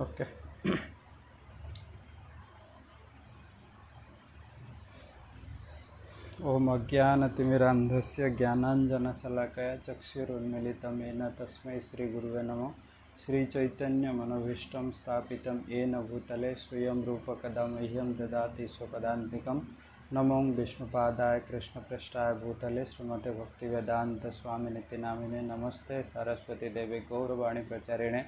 Okay. ओम अज्ञानतिमिरान्धस्य ज्ञानाञ्जनशलाकया चक्षुरुन्मीलितं येन तस्मै श्रीगुरुवे नमः। श्रीचैतन्यमनोभीष्टं स्थापितं येन भूतले स्वयं रूपकदा मह्यं ददाति स्वपदान्तिकं। नमो विष्णुपादाय कृष्णपृष्ठाय भूतले श्रीमते भक्तिवेदान्तस्वामिनिति नामिने। नमस्ते सरस्वती देवी गौरवाणी प्रचारिणे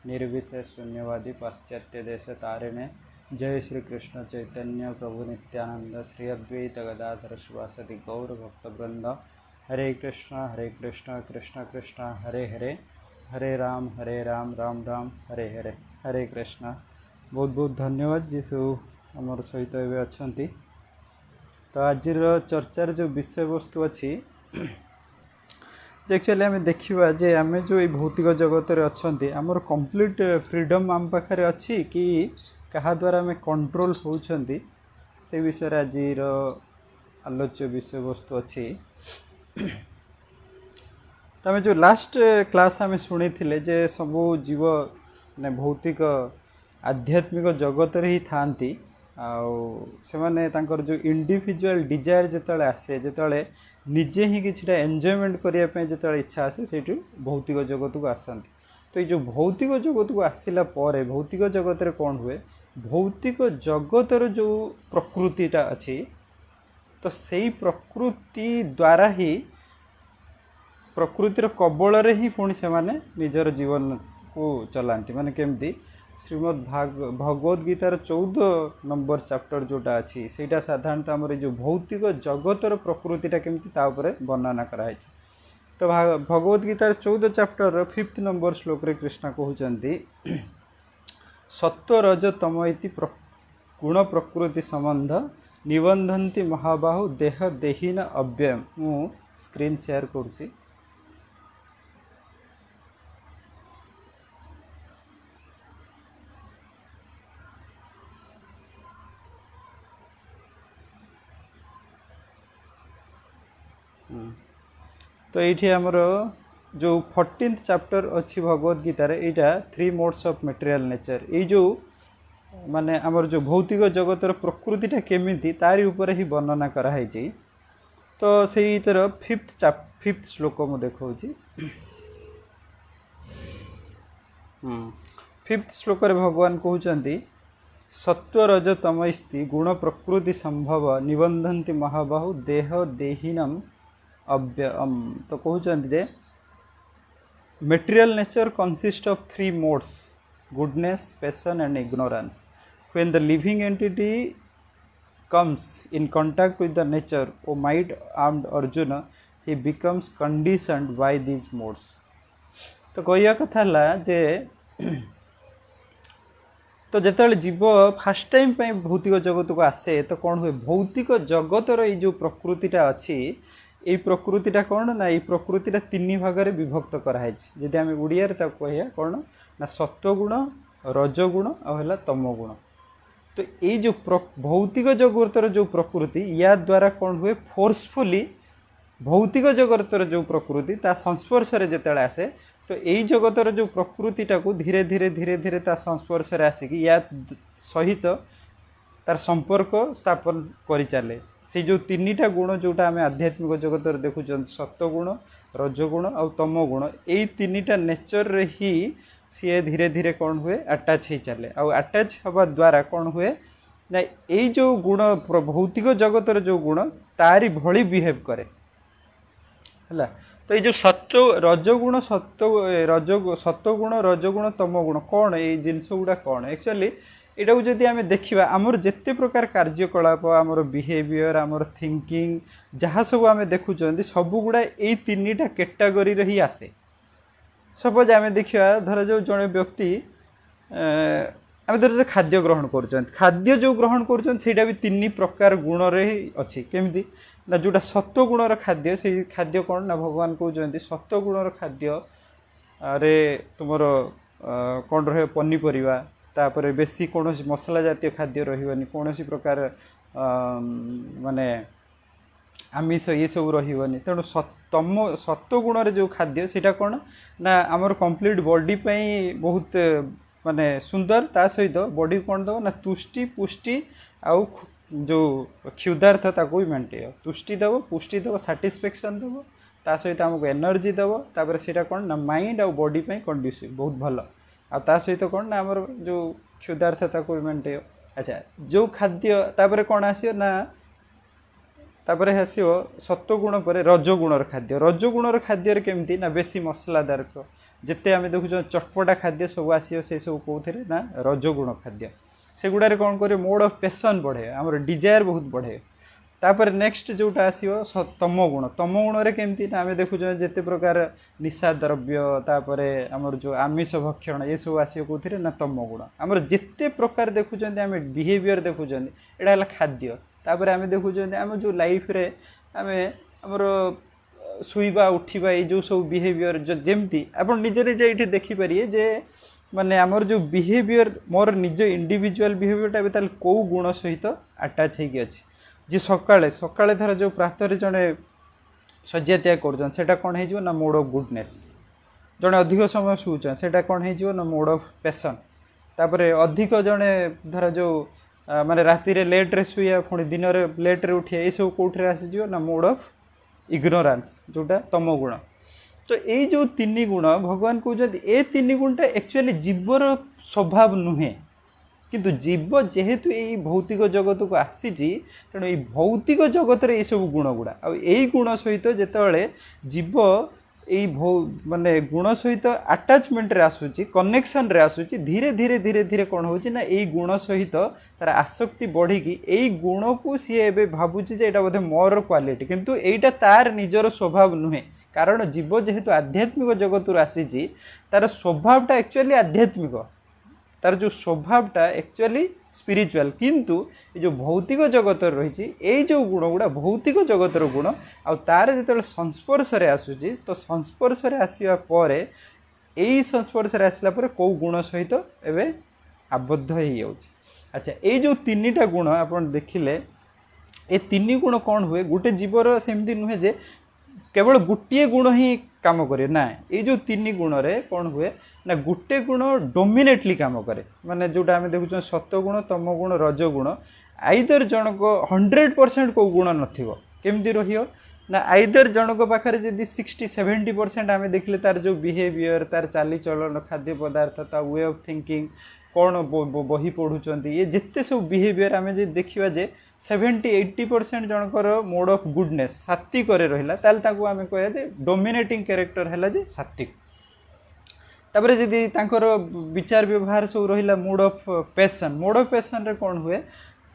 निर्विशेष शून्यवादी पाश्चात्यदेशतारिणे। जय श्री कृष्ण चैतन्य प्रभु नित्यानंद श्री अद्वैत गदाधर शिवासदि गौर भक्तवृंद। हरे कृष्ण कृष्ण कृष्ण हरे हरे, हरे राम राम राम हरे हरे। हरे कृष्ण। बहुत बहुत धन्यवाद जी सब आमर सहित एवं अच्छा। तो आज चर्चार जो विषय वस्तु अच्छी एक्चुअली आम देखा जे आम जो ये भौतिक जगत अच्छा आमर कंप्लीट फ्रीडम आम पाखे अच्छी कि क्या द्वारा आम कंट्रोल होती से विषय आज आलोच्य विषय वस्तु अच्छी। तो आम जो लास्ट क्लास आम शुणी थे जे सबू जीव ने भौतिक आध्यात्मिक जगत ही था आउ जो इंडिविजुअल डिजायर जिते आसे जिते निजे ही किसी एंजॉयमेंट करने जो इच्छा आसे से भौतिक जगत को आसती। तो ये जो भौतिक जगत को आसला भौतिक जगत रे कौन हुए, भौतिक जगतर जो प्रकृतिटा अच्छी तो सही प्रकृति द्वारा ही प्रकृतिर कबल ही पुणी से माने निजर जीवन को चलांती। माने केमती Shrimad Bhagavad guitar 14 number chapter जोटा अच्छी सेटा साधारणतः आमर जो भौतिक जगतर प्रकृतिटा केमती ता उपरे वर्णना कराई। तो भगवद गीतार 14 चैप्टर 5 नंबर श्लोक रे कृष्ण कहते सत्व रज तम इति गुण प्रकृति संबंध निबंधन्ति महाबाहु देह देहीन अव्यय। मु स्क्रीन शेयर करुच्ची। तो ये आमर जो 14th चैप्टर अच्छी भगवद गीतार यहाँ 3 मोड्स ऑफ मटेरियल नेचर ये जो माने आमर जो भौतिक जगतर प्रकृतिटा केमिति तारी ऊपर ही वर्णना कराई। तो से तरह 5th श्लोक मु देखौची। 5th श्लोक रे भगवान कहउचंती सत्व रज तमस्ति गुण प्रकृति संभव निबंधन्ति महाबाहु देह देहीनम अव्ययम। तो कहउचंती जे material nature consists of 3 modes: goodness, passion and ignorance. When the living entity comes in contact with the nature, O might-armed Arjuna, he becomes conditioned by these modes. तो कहया कथा ला जे तो जिते जीव फास्ट टाइम भौतिक जगत को आसे तो कौन हुए भौतिक जगतर ये जो प्रकृतिटा अच्छी ये प्रकृतिटा कौन ना ये प्रकृतिटा 3 भाग में विभक्त कराई। जदि आम ओडिया कह कौन ना सत्वगुण रजगुण और तमगुण। तो ये जो भौतिक जगतर जो प्रकृति या द्वारा कौन हुए फोर्सफुली भौतिक जगतर जो प्रकृति ता संस्पर्श जिते आसे तो यही जगतर जो प्रकृतिटा को धीरे धीरे धीरे धीरे ता संस्पर्श आसिकी या सहित तार संपर्क स्थापन कर चले। से जो 3टा गुण जोटा आम आध्यात्मिक जगत देखुं सत्वगुण रजगुण और तमगुण यही 3टा नेचर रे ही सी धीरे धीरे कौन हुए अटैच हो चले और अटैच हवा द्वारा कौन हुए ना यही जो गुण भौतिक जगतर जो गुण तारी भली बिहेव करे है। तो ये जो सत्व रजगुण सत्वगुण रजगुण तमगुण कौन ये जिनस गुड़ा कौन एक्चुअली यहाँ जदि आम देखा आमर जिते प्रकार कार्यकलाप आमर बिहेवियर आमर थिंकिंग जहाँ सब आम देखुं सबू गुड़ा यही 3टा कैटेगरी ही आसे। सपोज आम देखा धर जो जड़े व्यक्ति आम धर जो खाद्य ग्रहण कर खाद्य जो ग्रहण कर भी 3 प्रकार गुण रे अच्छी केमती ना जोटा सत्वगुणर खाद्य से खाद्य कौन ना भगवान कहते सत्वगुणर खाद्य रे तुमर कौन रहे पनीपरिया तापर बेसी कौन मसला जातीय खाद्य रही कौन प्रकार माने आमिष ये सब रही तेणु सत्वगुण जो खाद्य सेटा कौन ना आमर कंप्लीट बॉडी बहुत माने सुंदर ता सहित बॉडी कौन दब ना तुष्टि पुष्टि आउ जो क्षुधार्थ ताको भी मेंटेन तुष्टि दब पुष्टि दब साटिस्फेक्शन दब ता सहित आमको एनर्जी दब तापर सेटा कौन ना माइंड आउ बॉडी पे कंडुसिव बहुत भल आ ता सहित कौन ना आमर जो क्षुधार्थ ताको भी मेंटेन अच्छा जो खाद्य तापर कौन आसियो ना तापर आसियो सत्वगुण पर रजगुणर खाद्य रजगुणर खाद्य केमती ना बेसी मसलादार जिते आम देखुच चटपटा खाद्य सब आसियो से सब कौन ना रजगुण खाद्य से गुड़ारे कौन करे मोड ऑफ पैशन बढ़े आमर डिजायर बहुत बढ़े तापर नेक्स्ट जोटा आसियो तम गुण रे केमती ना आम देखुच जिते प्रकार निशा द्रव्य तापर आमर जो आमिष भक्षण ये सब आसियो कौन ना तम गुण आमर जिते प्रकार देखुं आम बिहेवियर देखुं एटा खाद्य तापर आम देखुं आम जो लाइफ रे आम आमर शुवा उठा ये जो सब बिहेवियर जो जमती आप निजे निजे ये देखिपारे जे माने आमर जो बिहेवियर मोर निज इंडिविजुअल बिहेवियरटा ए कौ गुण सहित आटाच होगी अच्छी जी सकाळे सकाळे धर जो प्रातः जड़े शज्या त्याग कर कौन हो ना मोड ऑफ गुडनेस जड़े अधिक समय शुचन से कौन हो ना मोड ऑफ पैशन तापर अधिक जड़े धर जो माने राति रे लेट रे शुआ पुणी दिन रे लेट रे उठिया ये सब कौटे आसीज ना मोड ऑफ इग्नोरांस जोटा तम गुण तो ये जो तीन गुण भगवान कहते ए तीन गुणटा एक्चुअली जीवर स्वभाव नुहे किंतु जीव जेहेतु ये भौतिक जगत को आसी तेणु ये भौतिक जगत रे ये सब गुण गुड़ा आई गुण सहित जिते जीव यही माने गुण सहित आटाचमेंट रे आसूची कनेक्शन रे आसूची धीरे धीरे धीरे धीरे कौन होची ना यही गुण सहित तार आसक्ति बढ़ी यही गुण को सी एबे भाबुची जे एटा बोधे मोर क्वालिटी किंतु एटा तार निजर स्वभाव नुहे कारण जीव जेहेतु आध्यात्मिक जगत आसी तार स्वभावटा एक्चुअली आध्यात्मिक तार जो स्वभावटा एक्चुअली स्पिरिचुअल किंतु ये जो भौतिक जगत रही ये जो गुण गुड़ा भौतिक जगतर गुण आ तार जो संस्पर्श आसूची तो संस्पर्श आसवा पर यही संस्पर्श आसला कौ गुण सहित एवं आबद्ध हो जाऊँगी अच्छा ये जो तीन टा गुण आप देखिले ये तीन गुण कौन हुए गोटे जीवर सेमती नुहे जे केवल गोटे गुण ही काम करे ना ये जो तीन गुण रे कौन हुए ना गोटे गुण डोमिनेटली काम करे माने जोटा आम देखुं सत्वगुण तम गुण रजगुण आइदर जनक 100% को गुण नथिबो केमती रहियो ना आइदर जनक पाखरे जदि 60-70% आम देखले तार जो बिहेवियर तार चाली चलन खाद्य पदार्थ ता वे ऑफ थिंकिंग कौन बही पढ़ुंट ये जिते सब बिहेवियर आम जो देखा जे 70-80% जनकर मोड ऑफ गुडनेस सात्विक रहा ताल आम कह डोमिनेटिंग कैरेक्टर है जे सात्विक तापर जदि तांकर विचार व्यवहार सब रहा मोड ऑफ पैशन रे कौन हुए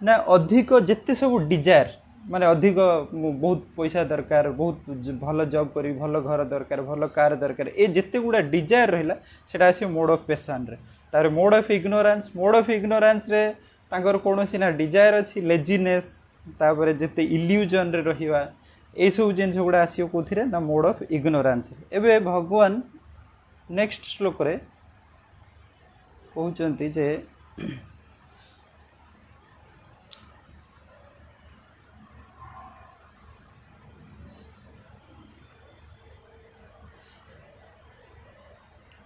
ना अधिक जिते सब डिजायर माने अधिक बहुत पैसा दरकार बहुत भल जॉब करी भल घर दरकार भल कार दरकार ये जिते गुड़ा डिजायर रहा सेटा आसी मोड ऑफ पैशन रे तार मोड ऑफ इग्नोरांस रे तांकर कौन ना डिजायर अच्छी लेजीनेस तापर जिते इल्यूजन रे रहिवा ए सब जिन गुड़ा आसियो कोथिरे ना मोड ऑफ इग्नोरांस एबे भगवान नेक्स्ट श्लोक रे कहउचंती जे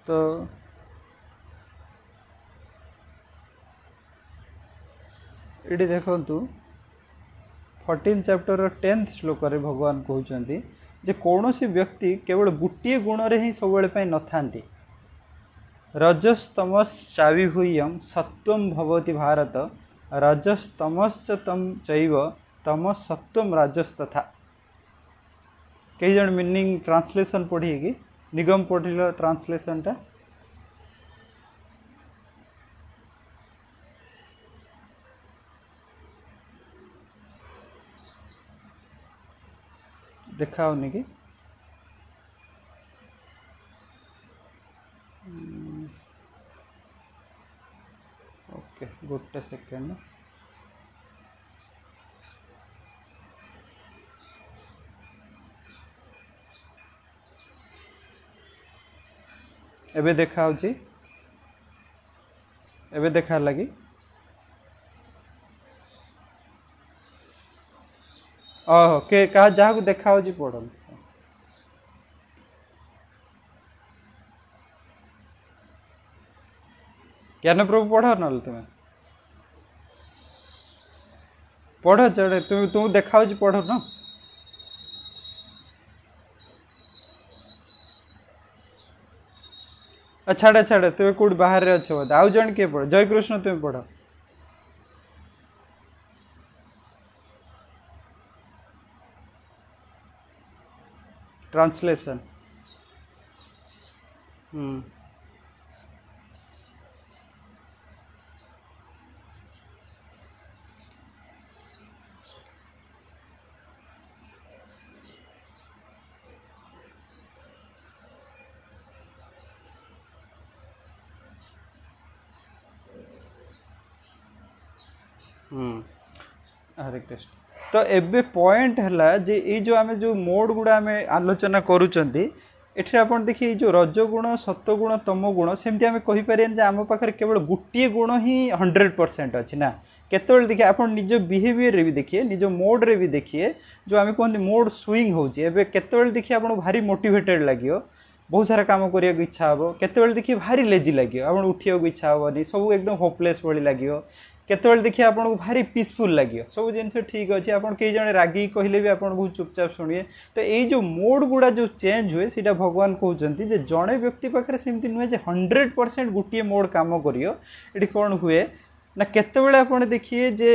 तो ये देखु 14 चैप्टर 10th श्लोक रे भगवान कहउचंती जे कौनसी व्यक्ति केवल गोटे गुण रे ही सब न थांती रजस्तमस चाविभूयम सत्वम भवति भारत रजस्तमश्च तम चैव तमस सत्वम राजस्तथा कई जन मीनिंग ट्रांसलेशन पढ़ी कि निगम पढ़िल ट्रांसलेशन टा देखाओनी कि ओके गोटे सेकेंड एबे देखा एबे देखा लगी ओह के कहा जहाँ को देखा पढ़ल ज्ञान प्रभु पढ़ ना तुम्हें पढ़ चढ़े तुम देखा पढ़ न छाड़ छाड़ तुम्हें कौट बाहर अच्छे बोधे आउ जन किए पढ़ जय कृष्ण तुम्हें पढ़ ट्रांसलेशन हरे कृष्ण तो एबे पॉइंट है जे ये जो आम जो मोड गुड़ा आम आलोचना करूँगी एठी आपण देखिए जो रजगुण सत्वगुण तमगुण सेमती आम कहीपर आम पाखे केवल गोटे गुण ही 100% अच्छी ना केतल देखिए आप निज बिहेवियर रे भी देखिए निज मोड रे भी देखिए जो आम कहते मोड स्विंग होचे केतल देखिए आप भारी मोटिवेटेड लगे बहुत सारा काम करने को इच्छा हे केतल देखिए भारी लेजी लगे आप उठा इच्छा हेनी सब एकदम होपलेस भाई लगे केतल देखिए आपको भारी पीसफुल लगे सब जिन ठीक अच्छे आप कई जन रागी कहले भी आप बहुत चुपचाप शुणिए तो ये जो मोड गुड़ा जो चेंज हुए सीटा भगवान कहते हैं जड़े व्यक्ति पाखे सेमती नुहे 100% गोटे मोड कम कर कौन हुए ना केतबेले आप देखिए जे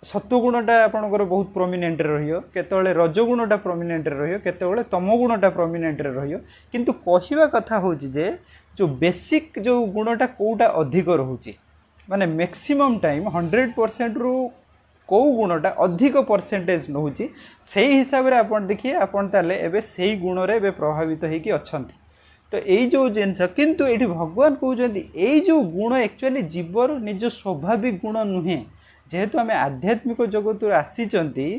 सत्वगुणटा आपंकर बहुत प्रोमिनेंट रतले रजगुणटा प्रोमिनेंट रतले तमगुणटा प्रोमिनेंट किंतु कहवा कथा हूँ जे जो बेसिक जो गुणटा कौटा अधिक रोचे माने मैक्सिमम टाइम 100% रु कौ गुणटा अधिक परसेंटेज नौ से हिसाब से आप देखिए आपन ताले एबे से गुण रे एबे प्रभावित होगी अच्छा तो यही जो जिनस किंतु ये भगवान कहते यही जो गुण एक्चुअली जीवर निज स्वाभाविक गुण नुहे जेहेतु आम आध्यात्मिक जगत आसीचंती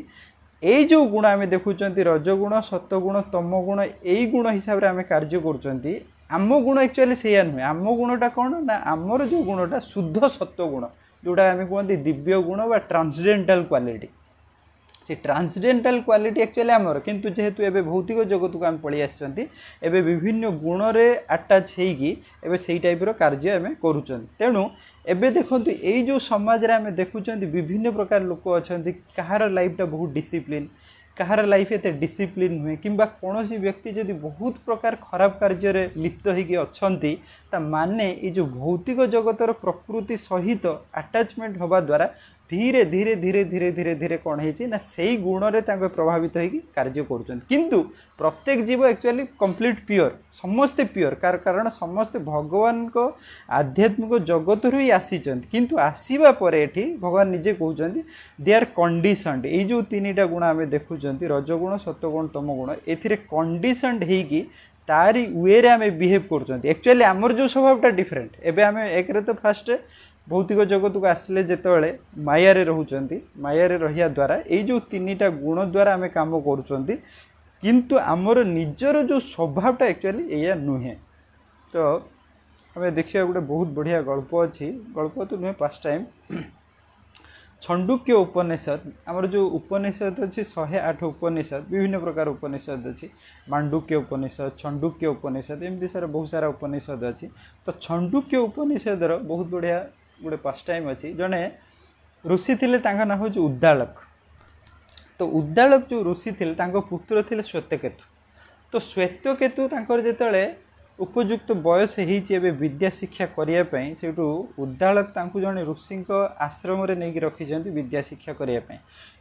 यही जो गुण आम देखुं रजगुण सत्वगुण तमगुण यही गुण हिसाब से आम कार्य कर आम गुण एक्चुअली से नुहे आम गुणटा कौन ना आमर जो गुणटा शुद्ध सत्व गुण जोटा आम कहते दिव्य गुण व ट्रांसडेंटाल क्वालिटी से ट्रांसडेंटाल क्वालिटी एक्चुअली आमर किंतु जेहेतु एबे भौतिक जगत को आम पलि आछंती एबे विभिन्न गुण रे अटैच हेगी एबे सेही टाइप रो कार्य आम करूछन तेणु एबे देखंतु एई जो समाज रे आम देखुछंती विभिन्न प्रकार लोक अछंती कहार लाइफटा बहुत डिसिप्लिन कहार लाइफ एते डिसिप्लिन हुए किंबा कौन व्यक्ति जदि बहुत प्रकार खराब कार्य रे लिप्त होगी अच्छी ता माने ये जो भौतिक जगतर प्रकृति सहित अटैचमेंट हवा द्वारा धीरे धीरे धीरे धीरे धीरे धीरे कौन है ना से गुण रे प्रभावित होगी कार्य करुँच किंतु प्रत्येक जीव एक्चुअली कंप्लीट प्योर समस्ते प्योर कारण समस्ते भगवान को आध्यात्मिक जगत रु ही आसीचंत किंतु आसीबा परे एठी भगवान निजे कहउचंती दे आर कंडीशनड ए जो तीनटा गुण आमे देखुचंती रजगुण सत्वगुण तमगुण एथिरे कंडीशनड हेगी तारी वे रे आमे बिहेव करचंती एक्चुअली हमर जो स्वभावटा डिफरेंट एबे आमे एक रे तो फास्ट भौतिक जगत को आसिले जेतेबेले माया रे रहउचंती माया रे रहिया द्वारा ए जो तीनटा गुण द्वारा आमे काम करूचंती किंतु आमर निजर जो स्वभावटा एक्चुअली एया नुहे तो हमें देखिए गोटे बहुत बढ़िया गल्प अच्छी गल्प तो नुहे पास्ट टाइम छंडुक्य उपनिषद आमर जो उपनिषद अच्छी 108 उपनिषद विभिन्न प्रकार उपनिषद अच्छी मांडुक्य उपनिषद छंडुक्य उपनिषद एमती सारा बहुत सारा उपनिषद अच्छी तो छंडुक्य उपनिषदर बहुत बढ़िया गोटे पास्ट टाइम अच्छी जड़े ऋषि थे ना हूँ उद्दालक तो उद्दालक जो ऋषि थे पुत्र थे श्वेतकेतु तो श्वेतकेतु जिते उपयुक्त बयस होवे विद्या शिक्षा करने से उद्दालक जड़े ऋषि आश्रम नहीं रखी विद्या शिक्षा करने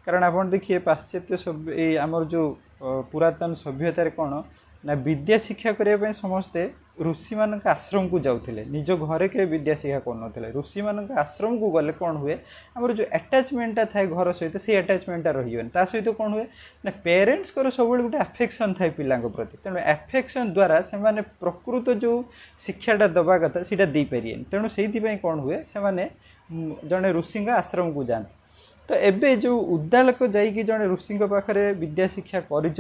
कारण आप देखिए पाश्चात्य सभ्य आमर जो पुरातन सभ्यतार कौन ना विद्या शिक्षा करने समस्ते ऋषि मान आश्रम को जाऊे निज घरे के विद्या शिक्षा कर ऋषि मान आश्रम को गले कौन हुए आमर जो अटैचमेंटा थाए घर सहित से अटैचमेंटा रही सहित कौन हुए ना पेरेन्ट्स सब गोटे अफेक्शन थाए पिला प्रति तेणु अफेक्शन द्वारा से प्रकृत जो शिक्षाटा दबा कथा सीटा दे पारे तेणु से कौन हुए से जड़े ऋषि आश्रम को जाते तो एबे जो उद्दालक जाइए जड़े ऋषि पाखे विद्या शिक्षा कर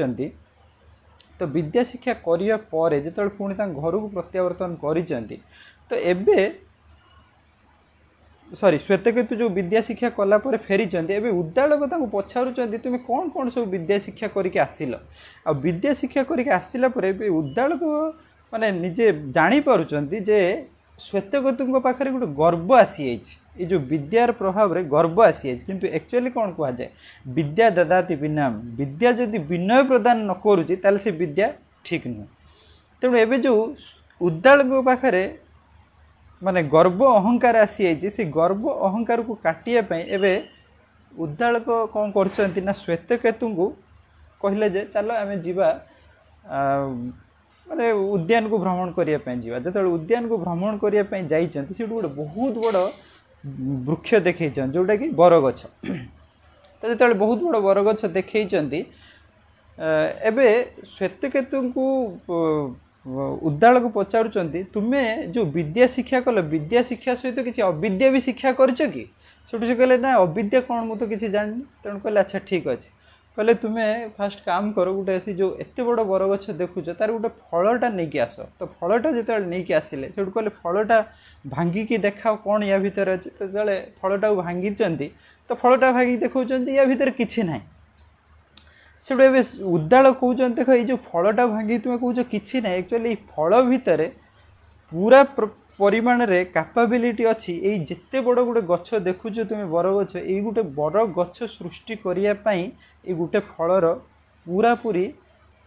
तो विद्या शिक्षा करिया परे जेतल पुणी घर को प्रत्यावर्तन करिसेंती तो एबे सॉरी श्वेतकेतु जो विद्या शिक्षा कला परे फेरीचंती एबे उद्दालक तांको पछारुचंती तुमे कौन कौन सब विद्या शिक्षा करके आसिल आ विद्या शिक्षा करके आसिला परे एबे उद्दालक माने निजे जानी पारुचंती जे श्वेतकेतु पाखे गोटे गर्व आसी ये जो विद्यार प्रभाव रे गर्व आसी किंतु एक्चुअली कौन कह जाए विद्या ददाति विनय विद्या जदि विनय प्रदान न करुच्ची ताले से विद्या ठीक नुह तेणु एवं जो उद्दाल पाखे माने गर्व अहंकार आसी से गर्व अहंकार को काटिया एवं उद्दालक कौन कर श्वेतकेतु को कहले जे चलो आम जीवा माने उद्यान को भ्रमण करने जो उद्यान को भ्रमण करने जाइए गोटे बहुत बड़ वृक्ष देखई जोटा कि बरगछ तो जो बहुत बड़ बरगछ देखई एबे श्वेतकेतु को उद्दाल को पचारुचंती तुम्हें जो विद्या शिक्षा कल विद्या शिक्षा सहित किसी अविद्या भी शिक्षा करछ कि सेठू से कहले ना अविद्या कौन मुझे तो किसी जानी तेणु कहले अच्छा ठीक अच्छे कहले तुम्हें फास्ट काम कर गोटे ऐसी जो एत बड़ बरगछ देखुच तार गोटे फलटा नहीं कि आस तो फलटा जो नहीं कि आसिले से कहले फलटा भांगिकी देखा कौन या भितर अच्छे तो जो फलटा भांगी तो फलटा भांगी देखा या भितर किसी ना से उद्दाल कहते देख ये फलटा भांगी तुम्हें कौच कि ना एक्चुअली फल भितर पूरा परिमाण रे कैपेबिलिटी अच्छी यही जिते बड़ गोटे गछ देखुच तुम्हें बरगछ ये गोटे बड़ गछ सृष्टि करने ये गोटे फलर पूरा पूरी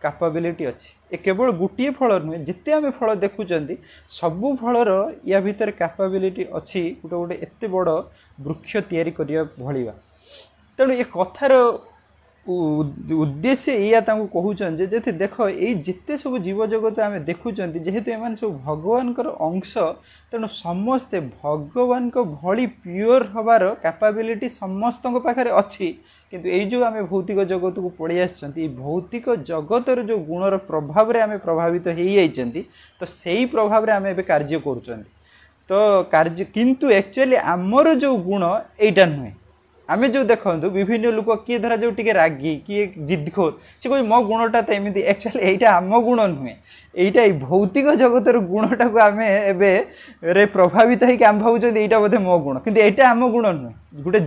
कैपेबिलिटी अच्छी ये केवल गोटे फल नुहे जिते आम फल देखुं सबू फलर या भितर कैपेबिलिटी अच्छी गोटे गोटे एत बड़ वृक्ष तैयारी करिया भलिबा तेणु ये कथार उद्देश्य या कहते जे देख ये जिते सब जीव जगत आम देखुं जेहेतु एम सब भगवान अंश तेणु समस्ते भगवान भली प्योर हबार कैपेबिलिटी समस्त पाखे अच्छी किंतु ये जो आम भौतिक जगत को पड़े आसछंती भौतिक जगतर जो गुणर प्रभाव रे आम प्रभावित हो जाइछंती तो सही प्रभाव रे आम एबे कार्य करूछंती तो कार्य किंतु एक्चुअली आमर जो गुण एटा नुहे आमे जो देखो विभिन्न लोक किए धरा जो टिके रागी किए जिदखोर से कह मो गुणटा तो एमती एक्चुअली यहाँ आम गुण नुहे यहाँ भौतिक जगतर गुणटा को आम एवं प्रभावित होकर आम भावुँ यहाँ बोधे मो गुण कि यहाँ आम गुण नुहे गोटे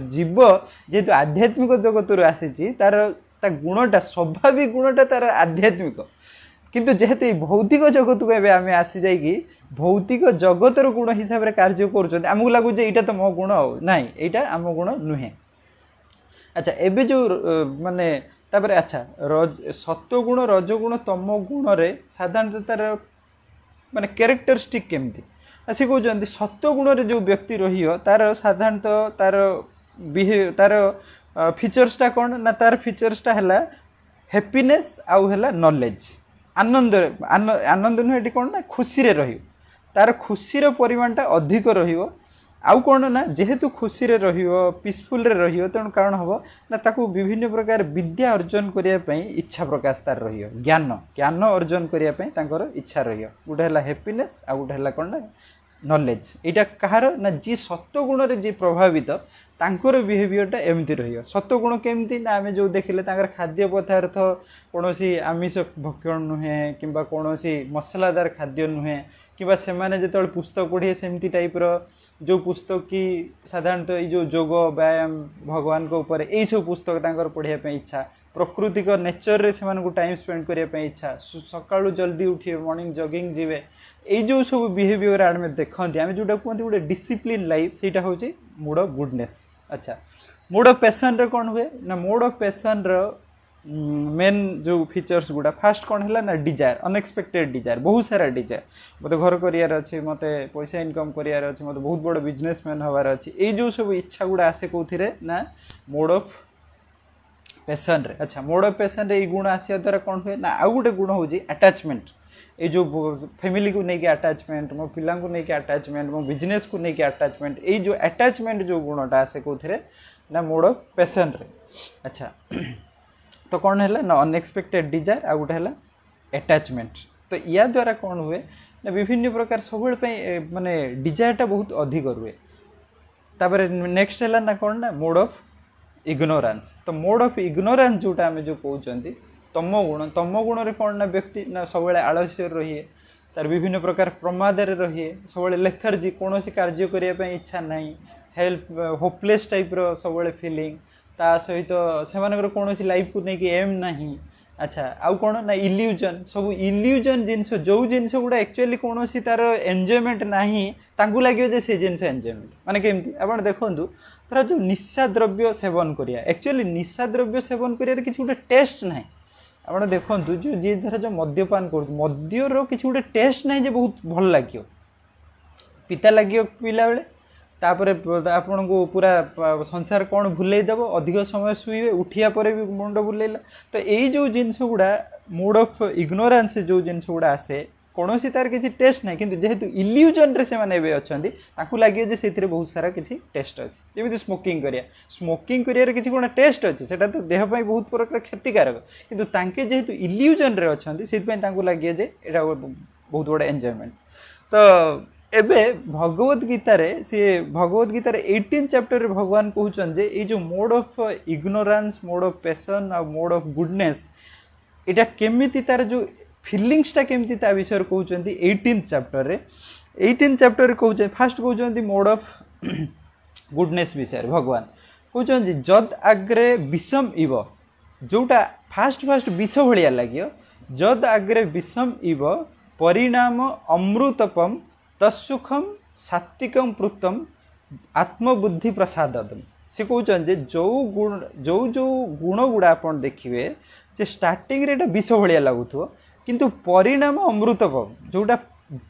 जीव जेहेतु आध्यात्मिक जगत आसी तार गुणटा स्वाभाविक गुणटा तार आध्यात्मिक किंतु जेहेतु भौतिक जगत को एवं आम आसी जाइए भौतिक जगतर गुण हिसाब से कार्य करमको लगुच यहाँ तो मो गुण ना यहाँ आम गुण नुहे अच्छा एबे जो माने तापर अच्छा सत्वगुण रजगुण तम गुण रे साधारणतः तार माने कैरेक्टरिस्टिक केमती से कहते सत्वगुण रे जो व्यक्ति रही तार साधारणतः तार फीचर्सटा कौन ना तार फीचर्सटा है हैप्पीनेस आउ है नॉलेज आनंद आनंद नुहे ये कौन ना खुशी रे रही तार खुशीर परिमाणटा अधिक रहियो आउ कौन ना जेहेतु खुशी रे रहियो पीसफुल रे रहियो तेणु कारण हम ना ताकू विभिन्न प्रकार विद्या अर्जन करने इच्छा प्रकाश तार रहियो ज्ञान ज्ञान अर्जन करने इच्छा रहियो गोटे है हैप्पीनेस आउ गोटे है कौन ना नॉलेज यहाँ कहार ना जी सत्वगुण रे जी प्रभावित तांकर बिहेवियरटा एमती रही सत्वगुण केमती ना आम जो देखिले खाद्य पदार्थ कौन आमिष भक्षण नुहे कि कौन मसलादार खाद्य नुहे कि सेमाने जो पुस्तक पढ़े सेमती टाइप जो पुस्तक कि साधारणतः ये जो योग व्यायाम भगवान को ऊपर यही सब पुस्तक तांकर पढ़िया इच्छा प्रकृतिक नेचर रे सेमान को टाइम स्पेंड करने इच्छा सकाळु जल्दी उठे मॉर्निंग जॉगिंग जीवे ये जो सब बिहेवियर आम देखते आम जोटा कहते गोटे डिसिप्लिन लाइफ सेटा हूँ मोड ऑफ गुडनेस अच्छा मोड ऑफ पैशन रे कौन हुए ना मोड ऑफ पैशन मेन जो फीचर्स गुड़ा फास्ट कौन है ना डिजायर अनएक्सपेक्टेड डिजायर बहुत सारा डिजायर मत घर करार अच्छे मत पैसा इनकम करार अच्छे मत बहुत बड़ बिजनेसमैन हबार अच्छे ये जो सब इच्छा गुड़ा आसे कौन ना मोड ऑफ पैशन रे अच्छा मोड ऑफ पैशन रे गुण आसिया द्वारा कौन हुए ना आउ गोटे गुण हूँ अटैचमेंट ये जो फैमिली को लेकिन अटैचमेंट मो पिला को लेकिन अटैचमेंट मो बिजनेस को लेकिन अटैचमेंट ये जो अटैचमेंट जो गुणटा आसे कौन ना मोड ऑफ पैशन रे अच्छा तो कौन है ना अनएक्सपेक्टेड डिजायर आ गोटे है अटैचमेंट तो या द्वारा कौन हुए ना विभिन्न प्रकार सब माने डिजायरटा बहुत अधिक रुए तापर नेक्स्ट है ना कौन ना मोड ऑफ इग्नोरेंस तो मोड ऑफ इग्नोरेंस जोटा आम जो कहते तम गुण रे कौन ना व्यक्ति ना सब आलस्य रही तार विभिन्न प्रकार प्रमाद रही सब लेथर्जी कौन कार्य करने इच्छा ना हेल्प होपलेस टाइप सब फीलिंग ता सहित से कौन लाइफ को लेकिन एम ना अच्छा आउ कौन ना इल्यूजन सब इल्यूजन जिनस जो जिनस गुड़ा एक्चुअली कौन सी तार एंजॉयमेंट नाही तांकु लगे जे से जिनस एंजॉयमेंट माने केमती आपण देखंतु तार जो निशा द्रव्य सेवन करिया एक्चुअली निशा द्रव्य सेवन करिया किछि गुटे टेस्ट नाही आपण देखंतु जो जे धर जो मद्यपान कर मद्यर किछि गुटे टेस्ट नाही जे बहुत भल लागियो पिता लागियो पिला बेले तापर आपण को पूरा संसार कौन भूलईदेव अधिक समय शुवे उठिया पर भी मुंड बुलेला तो यही जो जिनस गुड़ा मोड ऑफ इग्नोरेंस जो जिनस गुड़ा आसे कौन सी तार किसी टेस्ट ना किंतु जेहेतु इल्यूजन रे से माने एबे अछंती ताकू लागियो जे सेथिरे बहुत सारा किसी टेस्ट अछि जेमिति स्मोकिंग करिया किसी कोन टेस्ट अछि सेटा तो देह पई बहुत प्रकार क्षतिकारक किंतु तांके जेहेतु इल्यूजन रे अछंती सेति पई तांकू लागियो जे एटा बहुत बड़ा एन्जॉयमेंट तो एबे भगवत गीता रे सी भगवत गीता रे 18 चैप्टर रे भगवान कहउछन जे ए जो mode of ignorance mode of passion और मोड ऑफ गुडनेस एटा केमिति तार जो फीलिंग्स ता केमिति ता विषय कहउछन 18 चैप्टर रे 18 चैप्टर रे कहउछन फर्स्ट कहउछन मोड ऑफ गुडनेस विषय भगवान कहउछन जे जद आग्रे विषम इव जोटा फास्ट विष भलिया लागियो जद आग्रे विषम इव परिणाम अमृतपम तत्सुखम सात्विकम प्रुतम आत्मबुद्धि प्रसादम से कहते जो गुण गुड़ा आप देखिए जे स्टार्टिंग रे विष भाया लगुव किंतु परिणाम अमृतपम जोटा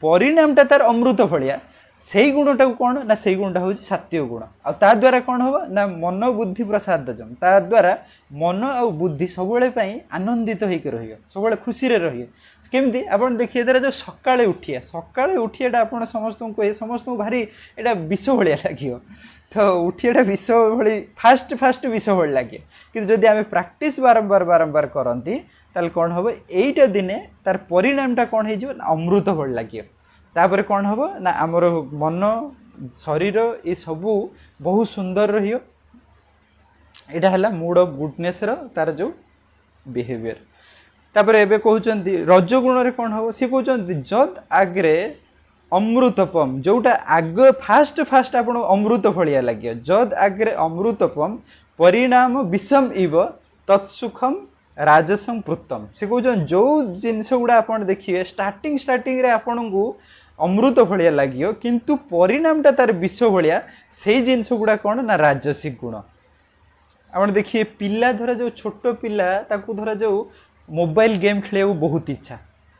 परिणामटा तार अमृत भाया से गुणटा कौन ना से गुणटा हूँ सात्विक गुण आ द्वारा कौन हम ना मन बुद्धि प्रसादजम ता द्वारा मन आ बुद्धि सब आनंदित होकर रहिए सब खुशी रे रहिए केमती आपन देखिए तार जो सकाळे उठिया आप समस्त को कहे समस्त भारी एटा विष भाया लगे तो उठियाटा विष भाई फास्ट विष भाई लगे कि जदि आम प्राक्टिस बारंबार करती ताल कौन हम यहीटा दिने तार परिणामटा कौन हो अमृत भाई लगे तापर कौन हम ना आमर मन शरीर ये सबू बहुत सुंदर रहियो एटा हला मूड ऑफ गुडनेस रो तार जो बिहेवियर तापर एबे कहउचंती रजगुण रे कौन हम सी कहउचंती जद आग्रे अमृतपम जोटा आग फास्ट आपण अमृत भलिया लगे जद आग्रे अमृतपम परिणाम विषम इव तत्सुखम राजसम प्रुतम से कहउचन जो जिनस गुड़ा आपण देखिए स्टार्टिंग रे आपण को अमृत भलिया लगियो किंतु परिणामटा तार विष भलिया से जिनस गुड़ा कौन ना राजसिक गुण आपण देखिए पिला धरा जो छोट पिला ताकू धरा जो मोबाइल गेम खेलिया बहुत इच्छा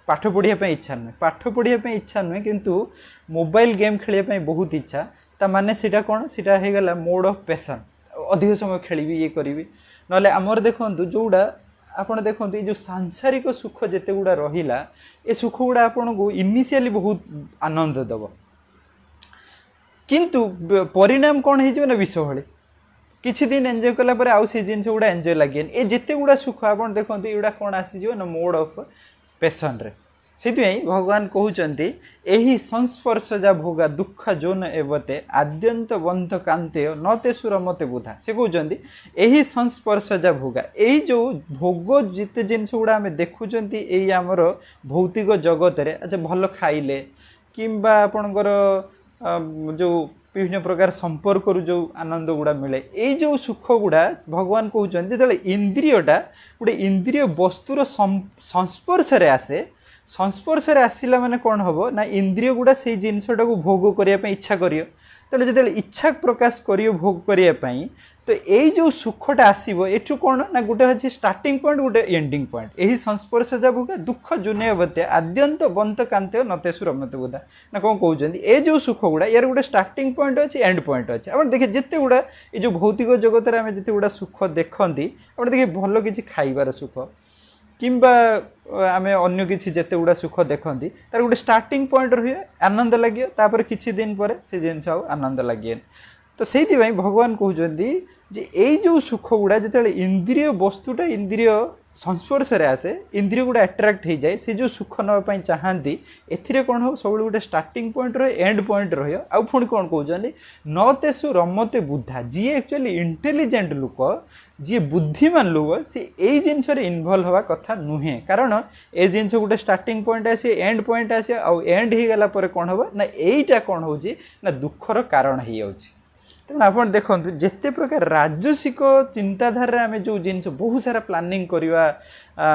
पाठ पढ़िया इच्छा नुहे पाठ पढ़िया इच्छा नुहे किंतु मोबाइल गेम खेलिया बहुत इच्छा ता माने सीटा कौन सीटा हो गला मोड ऑफ पैशन अधिक समय खेली ये करी ना आमर देखु जोड़ा आपड़ देखो ये जो सांसारिक सुख जिते गुड़ा रहा ए सुख गुड़ा आपन को इनिशियली बहुत आनंद दब किंतु परिणाम कौन हो विष भली किछि दिन एंजॉय कला पर आउ से जिनस गुड़ा एंजॉय लगे ए जिते गुड़ा सुख आपन देखो युवा कौन आसीज ना मोड ऑफ पैशन रे से भगवान कहते यही संस्पर्शजा भोगा दुख जोन एवते आद्यंत बंध कांतेय न तेसु रमते बुधा से कहते यही संस्पर्शजा भोगा यही जो भोग जिते जिनस गुड़ा आम देखुं यही आमर भौतिक जगत रे अच्छा भल खाइले किंबा आपणकर जो विभिन्न प्रकार संपर्क जो आनंद गुड़ा मिले ये जो सुख गुड़ा भगवान कहते जो इंद्रियटा गोटे इंद्रिय वस्तुर संस्पर्श आसे संस्पर्श आसला माने कौन हम ना इंद्रिय गुड़ा से जिनसटा को भोग करने इच्छा करियो तेणु जो इच्छा प्रकाश करियो भोग करने तो यही जो सुखटा आसो एठू कौन ना गोटे अच्छे स्टार्टिंग पॉइंट गोटे एंडिंग पॉइंट यही संस्पर्श जाबुका दुख जुनेवते आद्यंत बंत कांत नतेसु रमते बुधा ना कौन कहते ये जो सुख गुड़ा यार गोटे स्टार्टिंग पॉइंट अच्छे एंड पॉइंट अच्छे आप देखिए जिते गुड़ा ये जो भौतिक जगत में जिते गुड़ा सुख देखती आप देखिए भल किसी खाइबार सुख किंबा आमे अन्य किसी जिते गुड़ा सुख देखती तार गोटे स्टार्टिंग पॉइंट रही आनंद लगे तापर किछि दिन पर से जिनस आनंद लगे तो से भगवान कहते जे यही जो सुख गुड़ा जिते इंद्रिय वस्तुटा इंद्रिय संस्पर्श आसे इंद्रिय गुड़ा अट्राक्ट हो जाए से जो सुख नापी चाहती एथिरे कौन हो सब गोटे स्टार्टिंग पॉइंट रहे एंड पॉइंट रही आउ पुणी कौन कहते न तेसु रमते बुद्धा जी एक्चुअली इंटेलिजेंट लोक जी बुद्धिमान लोक सी यही जिनस इनवल्व हवा कथा नुहे कारण ए जिनस गोटे स्टार्टिंग पॉइंट आसे एंड पॉइंट आसे आउ एंड हो गला पर कौन हम ना यहीटा कौन हो ना दुखर कारण हो जाउछि तेणु आप देखो जिते प्रकार राजसिक चिंताधारा आम जो जिनस बहुत सारा प्लानिंग करवा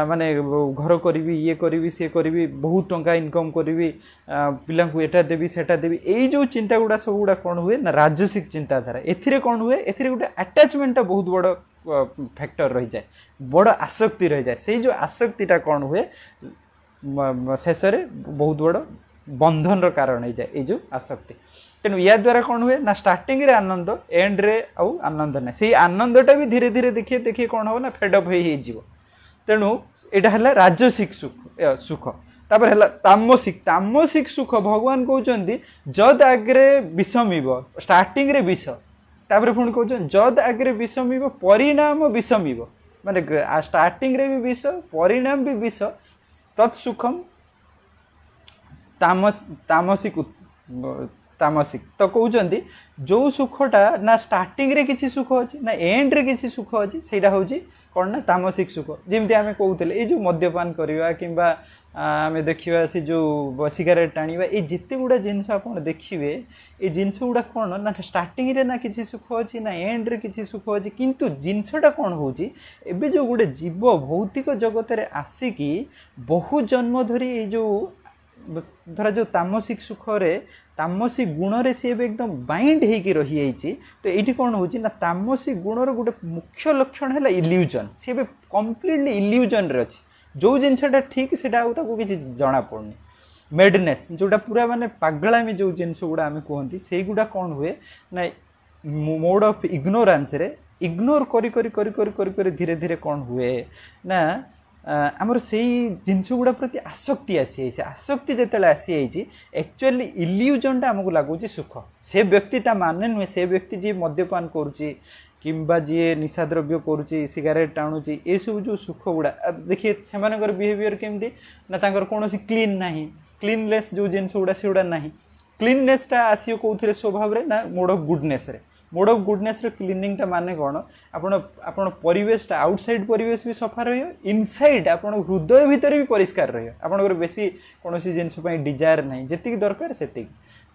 माने घर करी ये करी सी करी बहुत टंका इनकम करी पिला एटा देवी सेटा देवी यही जो चिंता गुड़ा सब गुड़ा कौन हुए ना राजसिक चिंताधारा एथिरे कौन हुए एथिरे गोटे अटैचमेंट बहुत बड़ फैक्टर रही जाए बड़ आसक्ति रही जाए से जो आसक्तिटा कौन हुए शेष बहुत बड़ बंधन कारण हो जाए ये जो आसक्ति तेणु या द्वारा कौन हुए ना स्टार्टिंग रे आनंद एंड रे आउ आनंद ना से आनंदटा भी धीरे धीरे देखिए देखिए कौन हो ना फेडअप हो तेणु यहाँ है राजसिक सुख तापर है तामसिक तामसिक सुख भगवान कहते जद आगे विषमिब स्टार्टिंग रे विष तापर पुणी कहते जद आगे विषमिब परिणाम विषमिब माने स्टार्टिंग रे भी विष परिणाम भी विष तत्सुखम तामसिक तामसिक तो कहते जो सुखटा ना स्टार्टिंग रे किसी सुख अच्छी ना एंड रे किसी सुख अच्छी से हूँ कौन ना तामसिक सुख जमी आम कहते ये जो मद्यपान करवा कि आम देखा से जो सिगारेट टाणवा ये जिते गुड़ा जिनस आप देखिए ये जिनस गुड़ा कौन ना स्टार्टिंग रे ना किसी सुख अच्छी ना एंड रे किसी सुख अच्छी किंतु जिनसटा कौन हो जो गोटे जीव भौतिक जगत रे आसिकी बहु जन्म धरी ये जो धरा जो तामसिक सुख रे तामसिक गुण रे सी एकदम बाइंड होगी रही जाइए तो ये कौन हो तामसिक गुणर गोटे मुख्य लक्षण है इल्यूजन सी कम्प्लीटली इल्यूजन रे अच्छी जो जिनसा ठीक से किसी जना पड़नी मेडनेस जोटा पूरा माने पागलामी जो जिनस गुड़ा आम कहती से गुड़ा कौन हुए ना मोड ऑफ इग्नोरेंस रे इग्नोर करी करी करी करी करी करी धीरे धीरे कौन हुए ना आमर से जिनस गुड़ा प्रति आसक्ति आसी आसक्ति जिते आसी एक्चुअली इल्यूजनटा आमको लगुच सुख से व्यक्ति ता माने नुहे से व्यक्ति जी मद्यपान करुच्ची किंबा जी निशा द्रव्य करुच्ची सिगारेट टाणुची ये सब जो सुख गुड़ा देखिए से बिहेवियर केमती ना तांकर कौन क्लीन ना क्लीनलेस जो जिनस गुड़ा से गुड़ा ना क्लीननेसटा आसो कौन स्वभाव रे ना मोड ऑफ गुडनेस रे मोड ऑफ गुडनेस क्लीनिंगटा माने कौन आपण परिवेशटा आउटसाइड परिवेश भी सफा रही इनसाइड आपण हृदय भितर भी परिष्कार रही आपंकर बेसी कौन जिनस डिजायर ना जी दरकार से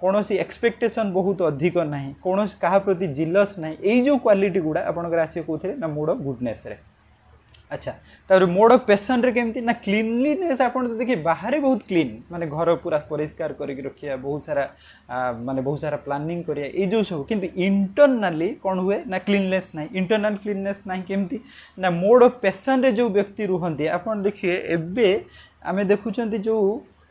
कौन एक्सपेक्टेशन बहुत अधिक ना कौन क्या प्रति जिलस ना यही जो क्वालिटी गुड़ा आपंकर आस कौन ना मोड ऑफ गुडनेस रे अच्छा तार मोड ऑफ पैशन रे केमती ना क्लीनलीनेस आप देखिए बाहर बहुत क्लीन माने घर पूरा परिष्कार करके रखिया बहुत सारा माने बहुत सारा प्लानिंग करिया ये जो सब किंतु इंटरनली कौन हुए ना क्लीननेस ना इंटरनल क्लीननेस ना केमती ना मोड ऑफ पैशन रे जो व्यक्ति रुहंती आप देखिए एबे आमे देखुचंती जो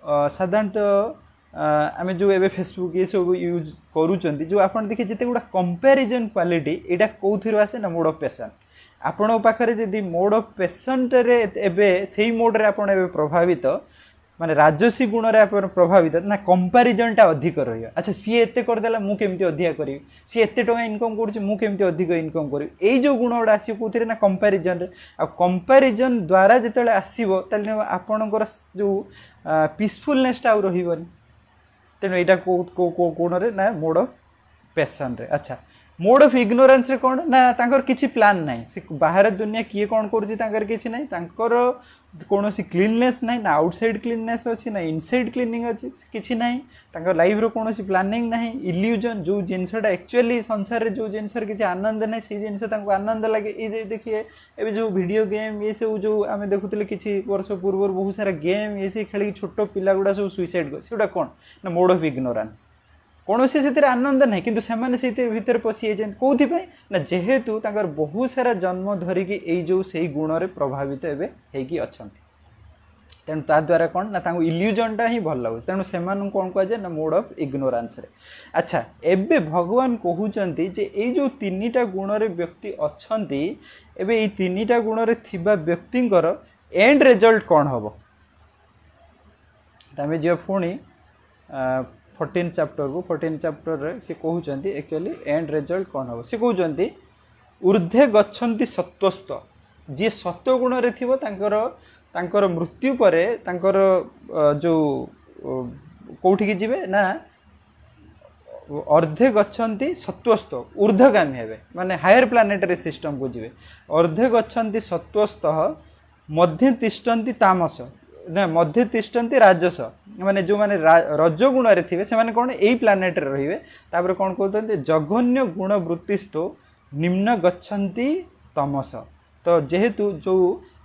साधारणतः आम जो एवं फेसबुक ये सब यूज करूँ जो आप देखिए जिते गुड़ा कंपैरिजन क्वालिटी यहाँ कौन आसे ना मोड ऑफ पैशन आपण पाखे जदि मोड ऑफ पैशन से मोड रे आपण प्रभावित माने राजसी गुण रे आपण प्रभावित ना कंपैरिजनटा अधिक रही अच्छा सी एते करदेला मु केमती अधिक करी सी एते टका इनकम करूची मु केमती अधिक इनकम करी एई जो गुण गुड़ा आसी कोथिरे ना कंपैरिजन रे आ कंपैरिजन द्वारा जेतेले आसीबो ताले आपणकर जो पीसफुलनेस आ रहिबनी तेणु यहाँ कौन रे ना मोड ऑफ पैशन रे अच्छा मोड ऑफ इग्नोरेंस रे कौन ना तांकर किछि प्लान नहीं से बाहर दुनिया किए कौन करुछि तांकर किछि नहीं तांकर कौन क्लीननेस नहीं ना आउटसाइड क्लीननेस अच्छी ना इनसाइड क्लीनिंग अच्छी किछि नहीं तांकर लाइफ रो कौन प्लानिंग नहीं इल्यूजन जो जिनसटा एक्चुअली संसार रे जो जिनस किसी आनंद नहीं से जिनस तांको आनंद लगे ये देखिए एबे जो वीडियो गेम ये सब जो आम देखुले किछि वर्ष पूर्व बहुत सारा गेम ये सब खेल छोट पिला गुड़ा सब सुइसाइड कर सेटा कौन ना मोड ऑफ इग्नोरेंस कौन से आनंद नहीं किंतु सेमाने से भीतर पशि कौन ना जेहेतु तांकर बहुत सारा जन्म धरिकी यही जो से गुण रे प्रभावित एवं होगी अच्छा तेणु ता द्वारा कौन ना इल्यूजनटा ही भल लगे तेणु से कौन कहुए ना मोड ऑफ इग्नोरेंस रे अच्छा एबे भगवान कहते जे ये जो तीनिटा गुण रे व्यक्ति अच्छी एबे ये तीनिटा गुण रे थिबा व्यक्तिंकर एंड रिजल्ट कौन हम तमें जो पुणी 14 चैप्टर को 14 चैप्टर रे से कहते एक्चुअली एंड रिजल्ट कौन हम से कहते ऊर्ध्वे गच्छन्ति सत्वस्त जी सत्व गुण रे थिबो तांकर मृत्यु पर तांकर जो कौठी की जीवे ना अर्धे गच्छन्ति सत्वस्त ऊर्ध्वगामी हेबे माने हायर प्लानेटरी सिस्टम को जीवे अर्धे गच्छन्ति सत्वस्त मध्य तिष्ठन्ति तामस ना मध्य तिष्ठन्ति राजस माने जो माने रजगुण थे से कौन यही प्लानेट रे तापर कौन कहते जघन्य गुण वृत्तिस्थो निम्न गच्छन्ति तमस। तो जेहेतु जो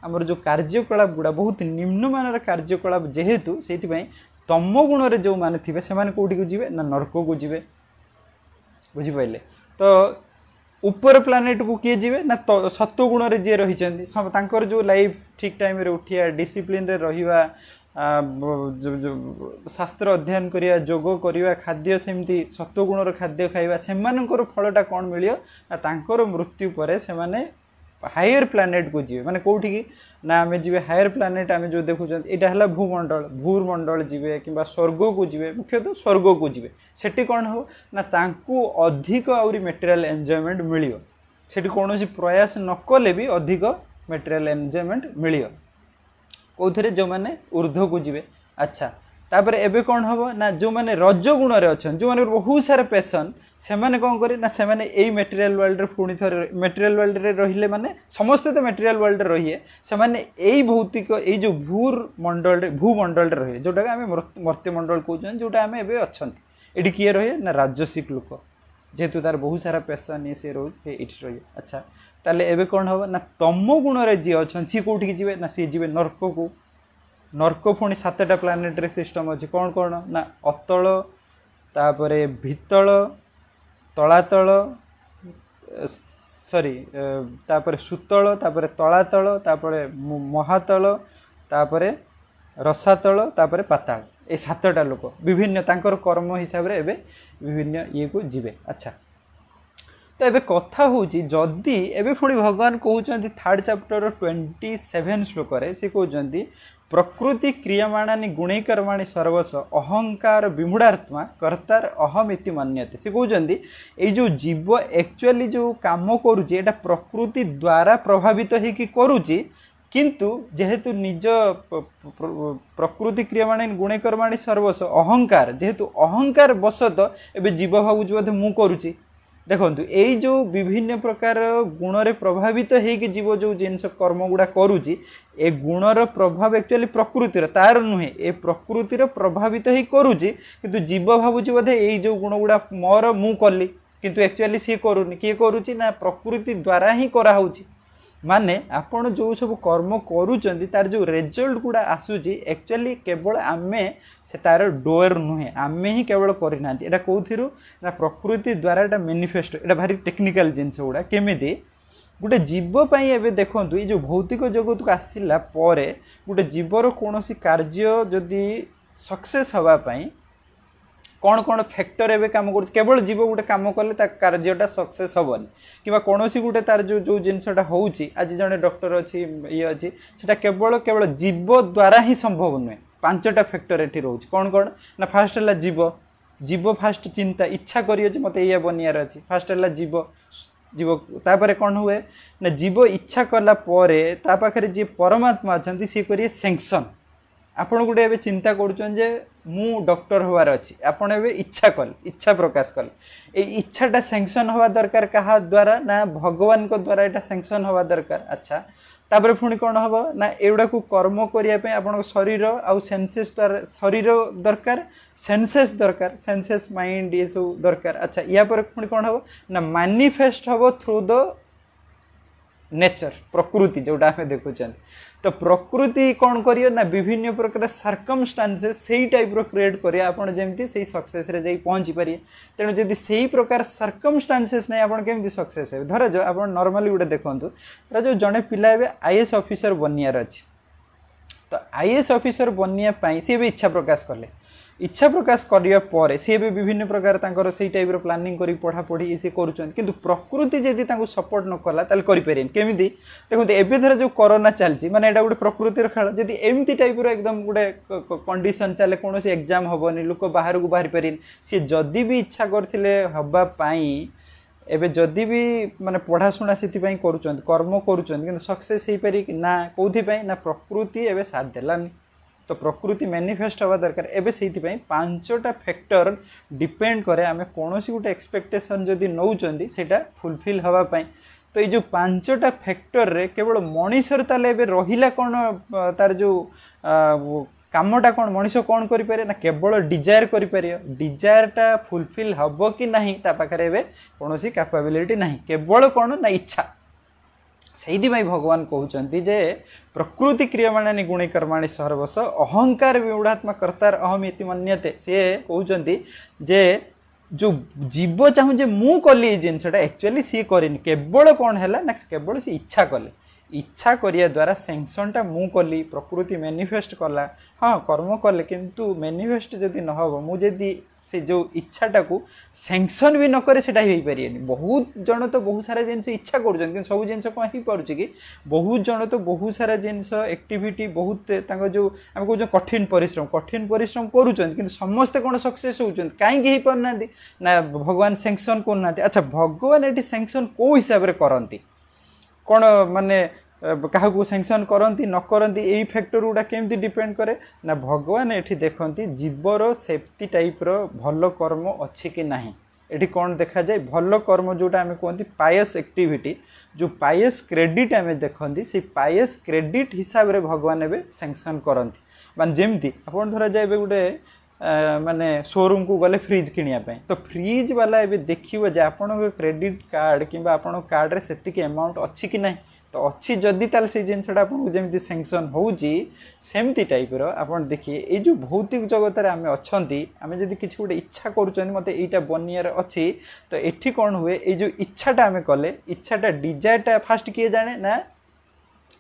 आमर जो कार्यकलाप गुड़ा बहुत निम्न मान कार्यकलाप जेहेतु से तम गुण रे जो माने थे से कौटी को जीवे ना नरक को जीवे बुझिपारे। तो ऊपर प्लानेट को किए जीवे ना तो सत्व गुण रे जे रही जो लाइफ ठीक टाइम रे उठिया डिसिप्लिन रे रहिबा शास्त्र अध्ययन करिया जोग करिया खाद्य सेमती सत्व गुण खाद्य खाइबा सेमानकर फलटा कौन मिलियो ना तांकर मृत्यु पर से माने हायर प्लानेट को जीवे माने कोठी की ना आमे जीवे हायर प्लानेट आमे जो देखु एटा हला भूमंडल भूर्मंडल जीवे किंबा स्वर्ग को जीवे मुख्यतः स्वर्ग को जीवे सेठी कौन हो ना तांकू अधिक आउरी मटेरियल एन्जॉयमेंट मिलियो सेठी कोनोसी प्रयास न कले भी अधिक मटेरियल एन्जॉयमेंट मिलियो कौथे जो मैंने ऊर्ध्व को जीवे। अच्छा तापर एबे कौन हम ना जो मैंने रजगुण अच्छा जो मैंने बहुत सारा पैसन से कौन करे ना से यही मेटेरियल वर्ल्ड पुणी थे मेटेरियल वर्ल्ड रे रहिले माने समस्ते तो मेटेरियल वर्ल्ड रहिए से यही भौतिक यही जो भूमंडल रहिए जोटा आम मर्त्यमंडल कहते जोटा आम एबे अच्छी ये किए रहे ना राजसिक लोक जेहेतु तार बहुत सारा पैसन ये सी रोचे ये रही। अच्छा ताले एबे कौन हम ना तम गुण रे जी अच्छा सी कौटी जीवे ना सी जीवे नर्क को नर्क पुणी 7टा प्लानेटरी सिस्टम अच्छी कौन कौन ना अतल तापरे भीतल तलातल सॉरी तापरे सुतल तापरे तलातल तापरे महातल तापरे रसातल तापरे पाताल ये 7टा लोक विभिन्न तांकर कर्म हिसाब रे एबे विभिन्न ये को जीवे। अच्छा तो एबे कथा होची जदि एबे पुणी भगवान कहउचंती 3rd चैप्टर 27 श्लोक रे से कहउचंती प्रकृति क्रियमाणानि गुणे कर्माणि सर्वस अहंकार विमूढ़ात्मा कर्तार अहम इति मन्यते। से कहउचंती ए जो जीव एक्चुअली जो काम करूची एटा प्रकृति द्वारा प्रभावित हे कि करूची किंतु जेहेतु निज प्रकृति क्रियमाणानि गुणे कर्माणि सर्वस अहंकार जेहेतु अहंकार बसत एबे जीव भाबुची बोधे मु करूची देखु यही जो विभिन्न प्रकार गुण रे प्रभावित होगी जीव जो जिनस कर्म गुड़ा करुच्ची ए गुणर प्रभाव एक्चुअली प्रकृतिर तार नुहे ए प्रकृतिर प्रभावित ही करुच्ची किंतु जीव भावुची बोधे यही जो गुण गुड़ा मोर मु कली किंतु एक्चुअली सी करूनी किए करुच्ची ना प्रकृति द्वारा ही कराऊँगी माने आपण जो सब कर्म करूचंती तार जो रिजल्ट गुड़ा आसूची एक्चुअली केवल आमे से तार डोर नुहे आमे ही केवल करना एटा कौथिरु ना प्रकृति द्वारा एटा मैनिफेस्ट एटा भारी टेक्निकल जिनस गुड़ा केमिति गोटे जीव पाई एबे देखंतु ये जो भौतिक जगत को आसिला परे गोटे जीवर कोनोसी कार्य जदि सक्सेस हवा पाई कौन कौन फैक्टर एवं कम कर केवल जीव गोटे कम कले कार्यटा सक्सेस हेनी कि कौन गोटे तार जो जो जिनसा हो आज जड़े डॉक्टर अच्छी ये अच्छी से केवल केवल जीव द्वारा ही संभव नुहे 5टा फैक्टर ये रोच कौन कौन ना फास्ट है जीव जीव फास्ट चिंता इच्छा करिए मत ये बनियार अच्छी फास्ट है जीव जीव तापर कौन हुए ना जीव इच्छा कला पाखे जी परमात्मा अच्छा सी करिए सैंक्शन आपण गोटे एवं चिंता करुचन जे मु डॉक्टर होवार अच्छी आपड़ एवं इच्छा कल इच्छा प्रकाश कल ये इच्छाटा सैंक्शन हवा दरकार क्या द्वारा ना भगवान को द्वारा यहाँ सैंक्शन हवा दरकार। अच्छा तापर पुणी कौन हम ना एगुड़ा को कर्म करने आप शरीर आउ सेंसेस द्वारा शरीर दरकार सेंसेस माइंड ये सब दरकार। अच्छा या पर पुणी कौन हम ना मैनिफेस्ट हम थ्रू द नेचर प्रकृति जोटा आम देखुं तो प्रकृति कौन करियो ना विभिन्न प्रकार सर्कमस्टांसेस सही टाइप रो क्रिएट करिया आपण जेमती सही सक्सेस रे जाई पहुंची पारिए तेणु जदि सही प्रकार सर्कमस्टांसेस नै आपण केमती सक्सेस हे धर जो आपण नॉर्मली गुटे देखंतु धर जो जने पिला एबे आईएएस ऑफिसर बनियार अछि तो आईएएस ऑफिसर बनिया पई से भी इच्छा प्रकाश करले इच्छा प्रकाश करिया परे सी भी विभिन्न प्रकार तांकर सही टाइप रो प्लानिंग करी पढ़ा पढ़ी से करूछन किंतु प्रकृति जदि तांको सपोर्ट न कला ताल करि परियन केमिति देखंतु एबे धर जो कोरोना चलछि माने एटा गुटे प्रकृतिर खेल जदि एमती टाइप रो एकदम गुटे कंडीशन चले कोनोसी एग्जाम हबनी लोक बाहर को बाहर परियन सी जदि भी इच्छा करथिले हबा पई एबे जदि भी माने पढ़ाशुना से करुछन कर्म करुछन किंतु सक्सेस हे पारि कि ना कोथि पई ना प्रकृति एबे साथ देलानी तो प्रकृति मैनिफेस्ट हवा दरकार एबे से 5टा फैक्टर डिपेंड करे आमे कोनोसी गोटे एक्सपेक्टेशन जदि नौचंदी सेटा फुलफिल हवा पाई तो ये जो 5टा फैक्टर रे केवल मनीषर ताले एबे रहिला कोन तार जो कामटा कौन मनीष कौन करें ना केवल डिजायर कर डिजायरटा फुलफिल हम कि नहीं पाखे कौन कैपेबिलिटी ना केवल कौन ना इच्छा से भगवान कहते जे प्रकृति क्रियमाणानि गुणी कर्माणि सर्वस अहंकार विमूढ़ात्मा कर्तार अहमिति मन्यते सी कहते जे जो जीव चाहूँ जे मु कली जिनसा एक्चुअली सी करनी केवल कौन है ना केवल सी इच्छा कले इच्छा करिया द्वारा सैंक्शनटा मु कली प्रकृति मैनिफेस्ट कला हाँ कर्म कले किंतु मैनिफेस्ट जदि नहब मुझे से जो इच्छाटा को सैंक्शन भी नकरे से पारे बहुत जन तो बहुत सारा जिन इच्छा कर सब जिन कौन हो पार्टी कि बहुत जन तो बहुत सारा जिन एक्टिविटी बहुत जो आम कह कठिन परिश्रम करुँच समस्ते कौन सक्सेस होती कहीं पारना ना भगवान सैंक्शन करना अच्छा भगवान ये सैंक्शन कौ हिसाब से करती कौन माने क्या सैंक्शन करती न करती यही फैक्टर गुड़ा केमती डिपेंड करे ना भगवान ये देखती जीवर सेफ्टी टाइप रो भल कर्म अच्छी कि नहीं ये कौन देखा जाए भल कर्म जोटा आम कहते पायस एक्टिविटी जो पायस क्रेडिट आम देखती से पायस क्रेडिट हिसाब से भगवान एवं सैंक्शन करती मान जमती आप धरा जाए गोटे माने शोरूम को गले फ्रिज किनिया तो फ्रिज वाला एवं देखिए आपन क्रेडिट कार्ड कि आपन कार्ड रे सेतिकी अमाउंट अच्छी कि नहीं तो अच्छी जदि ताल से जिनसा आपको जमी सैंक्शन होमती टाइप आप देखिए ये जो भौतिक जगत आम अच्छा आम जब किसी गोटे इच्छा कर मत यहाँ बनियार अच्छी तो ये कौन हुए ये जो इच्छाटा आम कले इच्छाटा डिजायरटा फास्ट किए जाने ना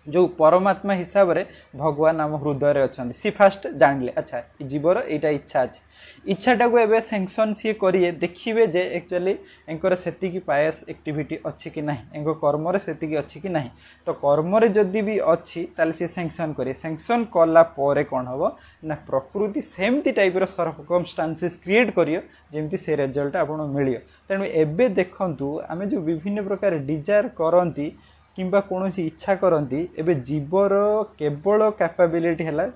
जो परमात्मा हिसाब से भगवान आम हृदय अच्छा सी फास्ट जानले अच्छा जीवर यहाँ इच्छा अच्छे इच्छाटा को एवं सैंक्शन सी करिए देखिए जे एक्चुअली एंकर सेतिकी पायस एक्टिविटी अच्छी कि नहीं एंकर कर्म सेतिकी अच्छी कि नहीं तो कर्म जदि भी अच्छी ताले सी सैंक्शन करिए सैंक्शन कला परे कौन हम ना प्रकृति सेमती टाइप सर्कमस्टांसेस क्रिएट करियो जेमती से रिजल्ट आपको मिलियो तेणु एबे देखंतु आमे जो विभिन्न प्रकार डिजायर करंती किंबा कौन इच्छा करती एवं जीवर केवल कैपेबिलिटी है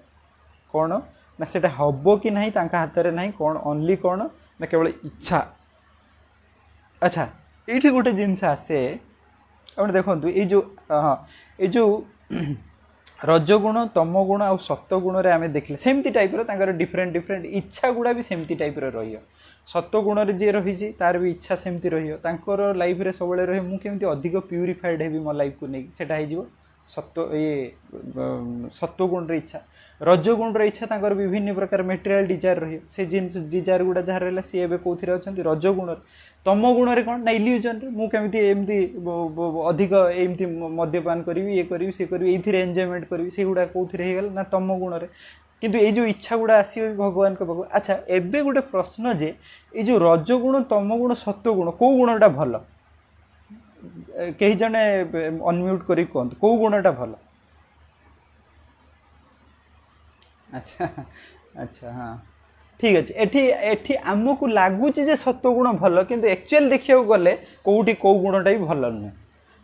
कौन ना सेटा हम कि नहीं हाथ में नहीं कौन ओनली कौन ना केवल इच्छा अच्छा ये गोटे जिनस आसे आप देखो ये जो हाँ ये जो रजगुण तमगुण आ सत्वगुण आम देखले सेमती टाइप डिफरेंट डिफरेंट इच्छा गुड़ा भी सेमती टाइप रही सत्वगुण जी रही तार भी इच्छा सेमती रही लाइफ रे सब रही मुझे अधिक प्यूरीफाइड है मो लाइफ को नहीं सेटा हो सत्व ये सत्वगुण इच्छा रजगुण इच्छा विभिन्न प्रकार मेटेरियल डिजायर रही से जिन डिजायर गुड़ा जहाँ रहा सी एवं कौन अच्छा रजगुण तम गुण कौन ना इल्यूजन मुझे एमती अधिक एमती मद्यपान करी ये करी सी करी ये एंजॉयमेंट करी से गुड़ा कौन हो ना तम गुण किंतु ये जो इच्छा गुड़ा आसो भगवान को पाक अच्छा एबे गोटे प्रश्न जे ये जो रजगुण तमगुण सत्वगुण कौ गुणटा भल कई जने अनम्यूट करी कहतु कौ गुणटा भल अच्छा अच्छा हाँ ठीक अच्छे एठी एठी आमको लगुच सत्वगुण भल किंतु एक्चुअल देखा गले कौटी कौ गुणटा भी भल नुहे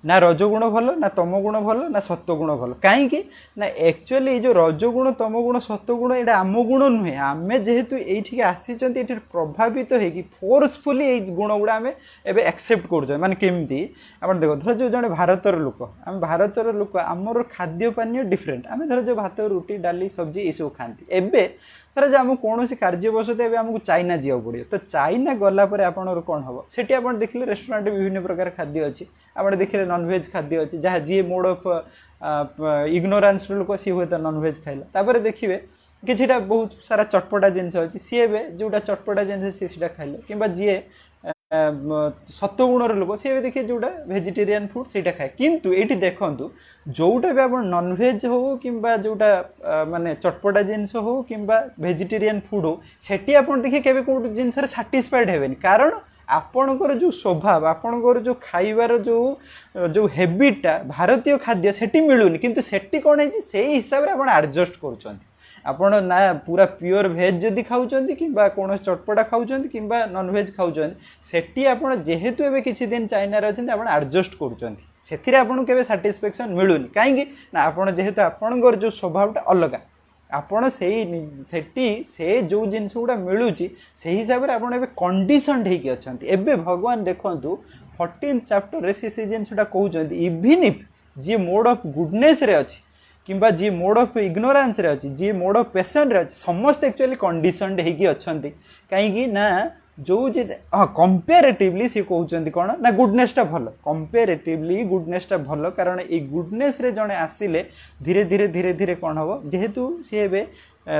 ना रजगुण भल ना तमगुण भल ना सत्वगुण भल कहीं ना एक्चुअली जो रजगुण तमगुण सत्वगुण ये आम गुण नुहे आम जेहेतु ये आसी प्रभावित होगी फोर्सफुली ये गुण गुड़ा आम एवं एक्सेप्ट कर माने केमती आप देख धर जो जड़े भारतर लोक आम भारतर लोक आमर खाद्य पानीय डिफरेंट आम धर जो भात रुटी डाली सब्जी ये सब खाती एवं धर जो आम कौन कार्यवशत आमको चाइना जावाक पड़ो तो चाइना गलापर आप कौन हम सेठी आप देखिए रेस्टोरेंट विभिन्न प्रकार खाद्य अच्छी आप देखिए नॉनवेज खाद्य अच्छी जहाँ जी मोड ऑफ इग्नोरान्स लोक सी हुए तो नॉनवेज खाइला तापर देखिए किछिटा बहुत सारा चटपटा जिनस अच्छी सी जोटा चटपटा जिनस सी खाइले कि जी सत्वगुण लोक सी देखिए जोटा वेजिटेरियन फूड से खाए किंतु ये देखु जोटा भी आप नॉनवेज हो कि जोटा माने चटपटा जिनस हो कि वेजिटेरियन फूड हो सेठी आप देखिए केवे कौट जिनस साटिस्फाइड हेबेनि कारण आपणकर जो स्वभाव आपणकर जो खाइबार जो जो हेबिटा भारतीय खाद्य सेठी मिलूनी किंतु सेठी कौन है से हिसाब से आप एडजस्ट कर आपण ना पूरा प्योर भेज जदि खाऊँ कि कौन चटपटा खाऊँ कि नॉनवेज खाऊँ सेठी आप जेहेतु एवं किसी दिन चाइना अच्छा आप एडजस्ट कर आपको केवे साटिस्फैक्शन मिलूनी कहीं ना आप जेहेतु आपणकर जो स्वभावटा अलग आपण से जो जिनस गुड़ा मिलूँ से हिसाब से आप कंडीशन होती एवं भगवान देखु 14th चैप्टर रे से जिनसा कहते इवन इफ जी मोड ऑफ गुडनेस रे अच्छी किंबा जी मोड ऑफ इग्नोरेंस रे अछि जी मोड ऑफ पैशन रे अछि समस्त एक्चुअली कंडीशनड हेकी अछंती काहेकि ना जो जे हां कंपैरेटिवली से कहउचंती कोन ना गुडनेस टा भलो कंपैरेटिवली गुडनेस टा भलो कारण ए गुडनेस रे जणे आसीले धीरे धीरे धीरे धीरे कोन होबो जेहेतु से एबे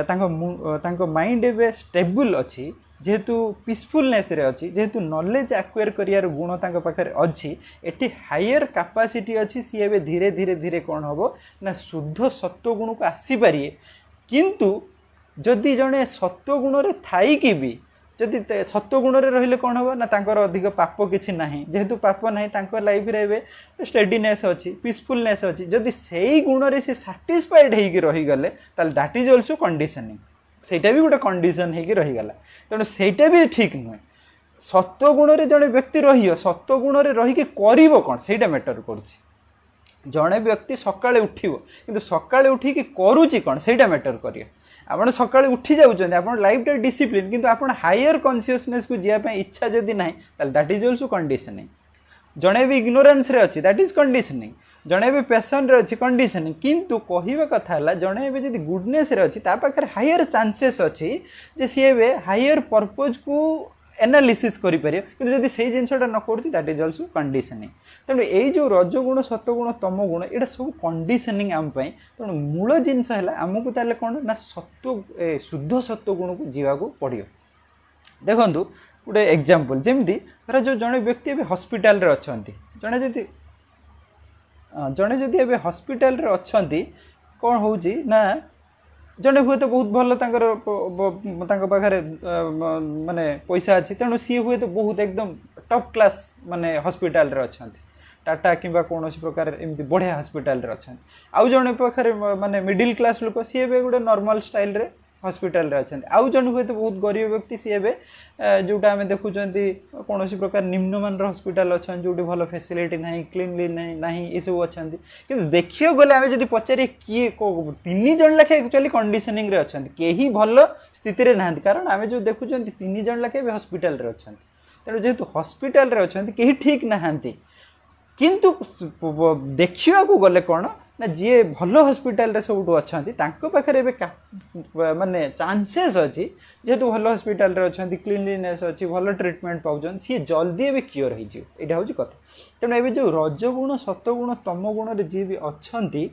तांको माइंड एबे स्टेबल अछि जेहेतु पीसफुलनेस रे अछि जेहेतु नॉलेज एक्वायर करियार गुण तांको पाखरे अछि एठी हायर कैपेसिटी अछि सी एबे धीरे धीरे धीरे कोन होबो ना शुद्ध सत्व गुण को आसी पारिए किंतु जदि जणे सत्व गुण रे थाई कि भी जदि सत्व गुण रे रहिले कोन होबो ना तांकर अधिक पाप किछि नाही जेहेतु पाप नाही तांकर लाइफ रे एबे स्टेडीनेस अछि पीसफुलनेस अछि जदि सेही गुण रे से सैटिस्फाइड हेई कि रहि गले ताल दैट इज आल्सो कंडीशनिंग सेटा भी गोटे कंडीशन हेई कि रहि गला तेणु सेटा भी ठीक नुहे सत्व गुण रे जणे व्यक्ति रहियो सत्व गुण रे रहि कि करिवो कोन सेटा मैटर करछि जणे व्यक्ति सकाळे उठिवो किंतु सकाळे उठी कि करूछि कोन सेटा मैटर करियो आपण सकाळे उठी जाउछन आपण लाइफ टा डिसिप्लिन किंतु आपण हायर कॉन्शियसनेस को जिया पे इच्छा जदी नाही ताल दैट इज आल्सो कंडीशनिंग जणे भी इग्नोरेंस रे अछि दैट इज कंडीशनिंग जणे भी पैशन रे अछि कंडीशनिंग किंतु कहिबा कथा हला जणे भी जदी गुडनेस रे अछि ता पाखर हायर चांसेस अछि जे सी बे हायर पर्पज को एनालिसिस करि परियो किंतु जदी सेही जिंसटा न करछि दैट इज आल्सो कंडीशनिंग तने एई जो रजगुण सत्वगुण तमगुण एटा सब कंडीशनिंग आम पई तने मूल जिंस हला हमकु ताले कोन ना सत्व शुद्ध सत्वगुण को जीवा को पड़ियो देखंतु गोटे एग्जांपल जेमती धर जो जणे व्यक्ति एबे हॉस्पिटल रे अछंती जणे जदि एबे हॉस्पिटल रे अछंती कोन होउची ना जणे हुए तो बहुत भल तांकर पाखरे माने पैसा अछि तेणु सी हुए तो बहुत एकदम टॉप क्लास माने हॉस्पिटल रे अछंती टाटा किंबा कोनोसी प्रकार एमती बढ़िया हॉस्पिटल रे अछंती आउ जणे पाखरे माने मिडिल क्लास लोक सी एबे गुडे नॉर्मल स्टाइल रे हॉस्पिटल रे अछंती आउ जण हुए तो बहुत गरीब व्यक्ति सी एबे जोटा हमें देखुचंती कोनोसी प्रकार निम्नमान रो हॉस्पिटल अछन जोटी भलो फैसिलिटी नाही क्लीनली नाही ए सब अछंती किंतु देखियो गले हमें जदी पचारे की तीन जण लाखे एक्चुअली कंडीशनिंग रे अछंती केही भलो स्थिति रे नाहंती कारण हमें जो देखुचंती तीन जण लाखे बे हॉस्पिटल रे अछंती तेणु जेहेतु हॉस्पिटल रे अछंती केही ठीक नाहंती किंतु देखिया को गले कोन ना जी भल हॉस्पिटल रे सबुठ अछंती तांको पाखरे एबे माने चांसेस अछि जेहेतु भल हॉस्पिटल रे अछंती क्लीनलीनेस अछि भल ट्रीटमेंट पाउजन सी जल्दी एबे क्योर होई जे एटा होची कथा तेणु एबे जो रजगुण सत्वगुण तमगुण रे जी भी अछंती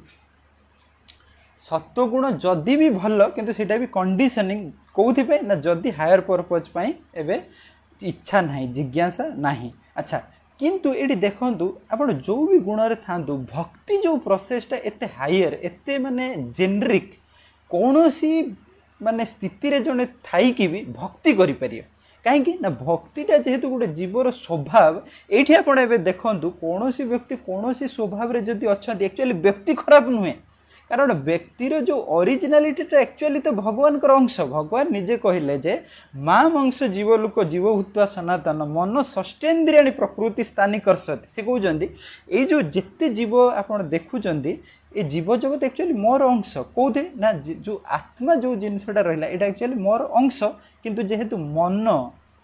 सत्वगुण जदि भी भल किंतु सेटा भी कंडीशनिंग कोउथि पे ना जदि हायर पर्पज पई एबे इच्छा नाही जिज्ञासा नाही अच्छा किंतु एटी देखंतु आपण जो भी गुण रे थांतु भक्ति जो प्रोसेस टा एते हायर एते माने जेनरिक कोनोसी माने स्थिति रे जने थाई कि भी भक्ति करि परियो काहेकि ना भक्तिटा जेहेतु गोटे जीवर स्वभाव एठी आपण एबे देखंतु कोनोसी व्यक्ति कोनोसी स्वभाव रे जदी अछंती एक्चुअली व्यक्ति खराब नुहे कारण व्यक्तिर जो ओरिजिनालिटी एक्चुअली तो भगवान का अंश भगवान निजे कहले जे मां अंश जीवलोक जीवभूत्वा सनातन मन षष्ठेन्द्रियाणी प्रकृति स्थानी करसति से कहउजंती ए जो जेते जीव आपण देखुजंती ए जीव जगत एक्चुअली मोर अंश कोथे ना जो आत्मा जो जिनसटा रहला एटा एक्चुअली मोर अंश किंतु जेहेतु मन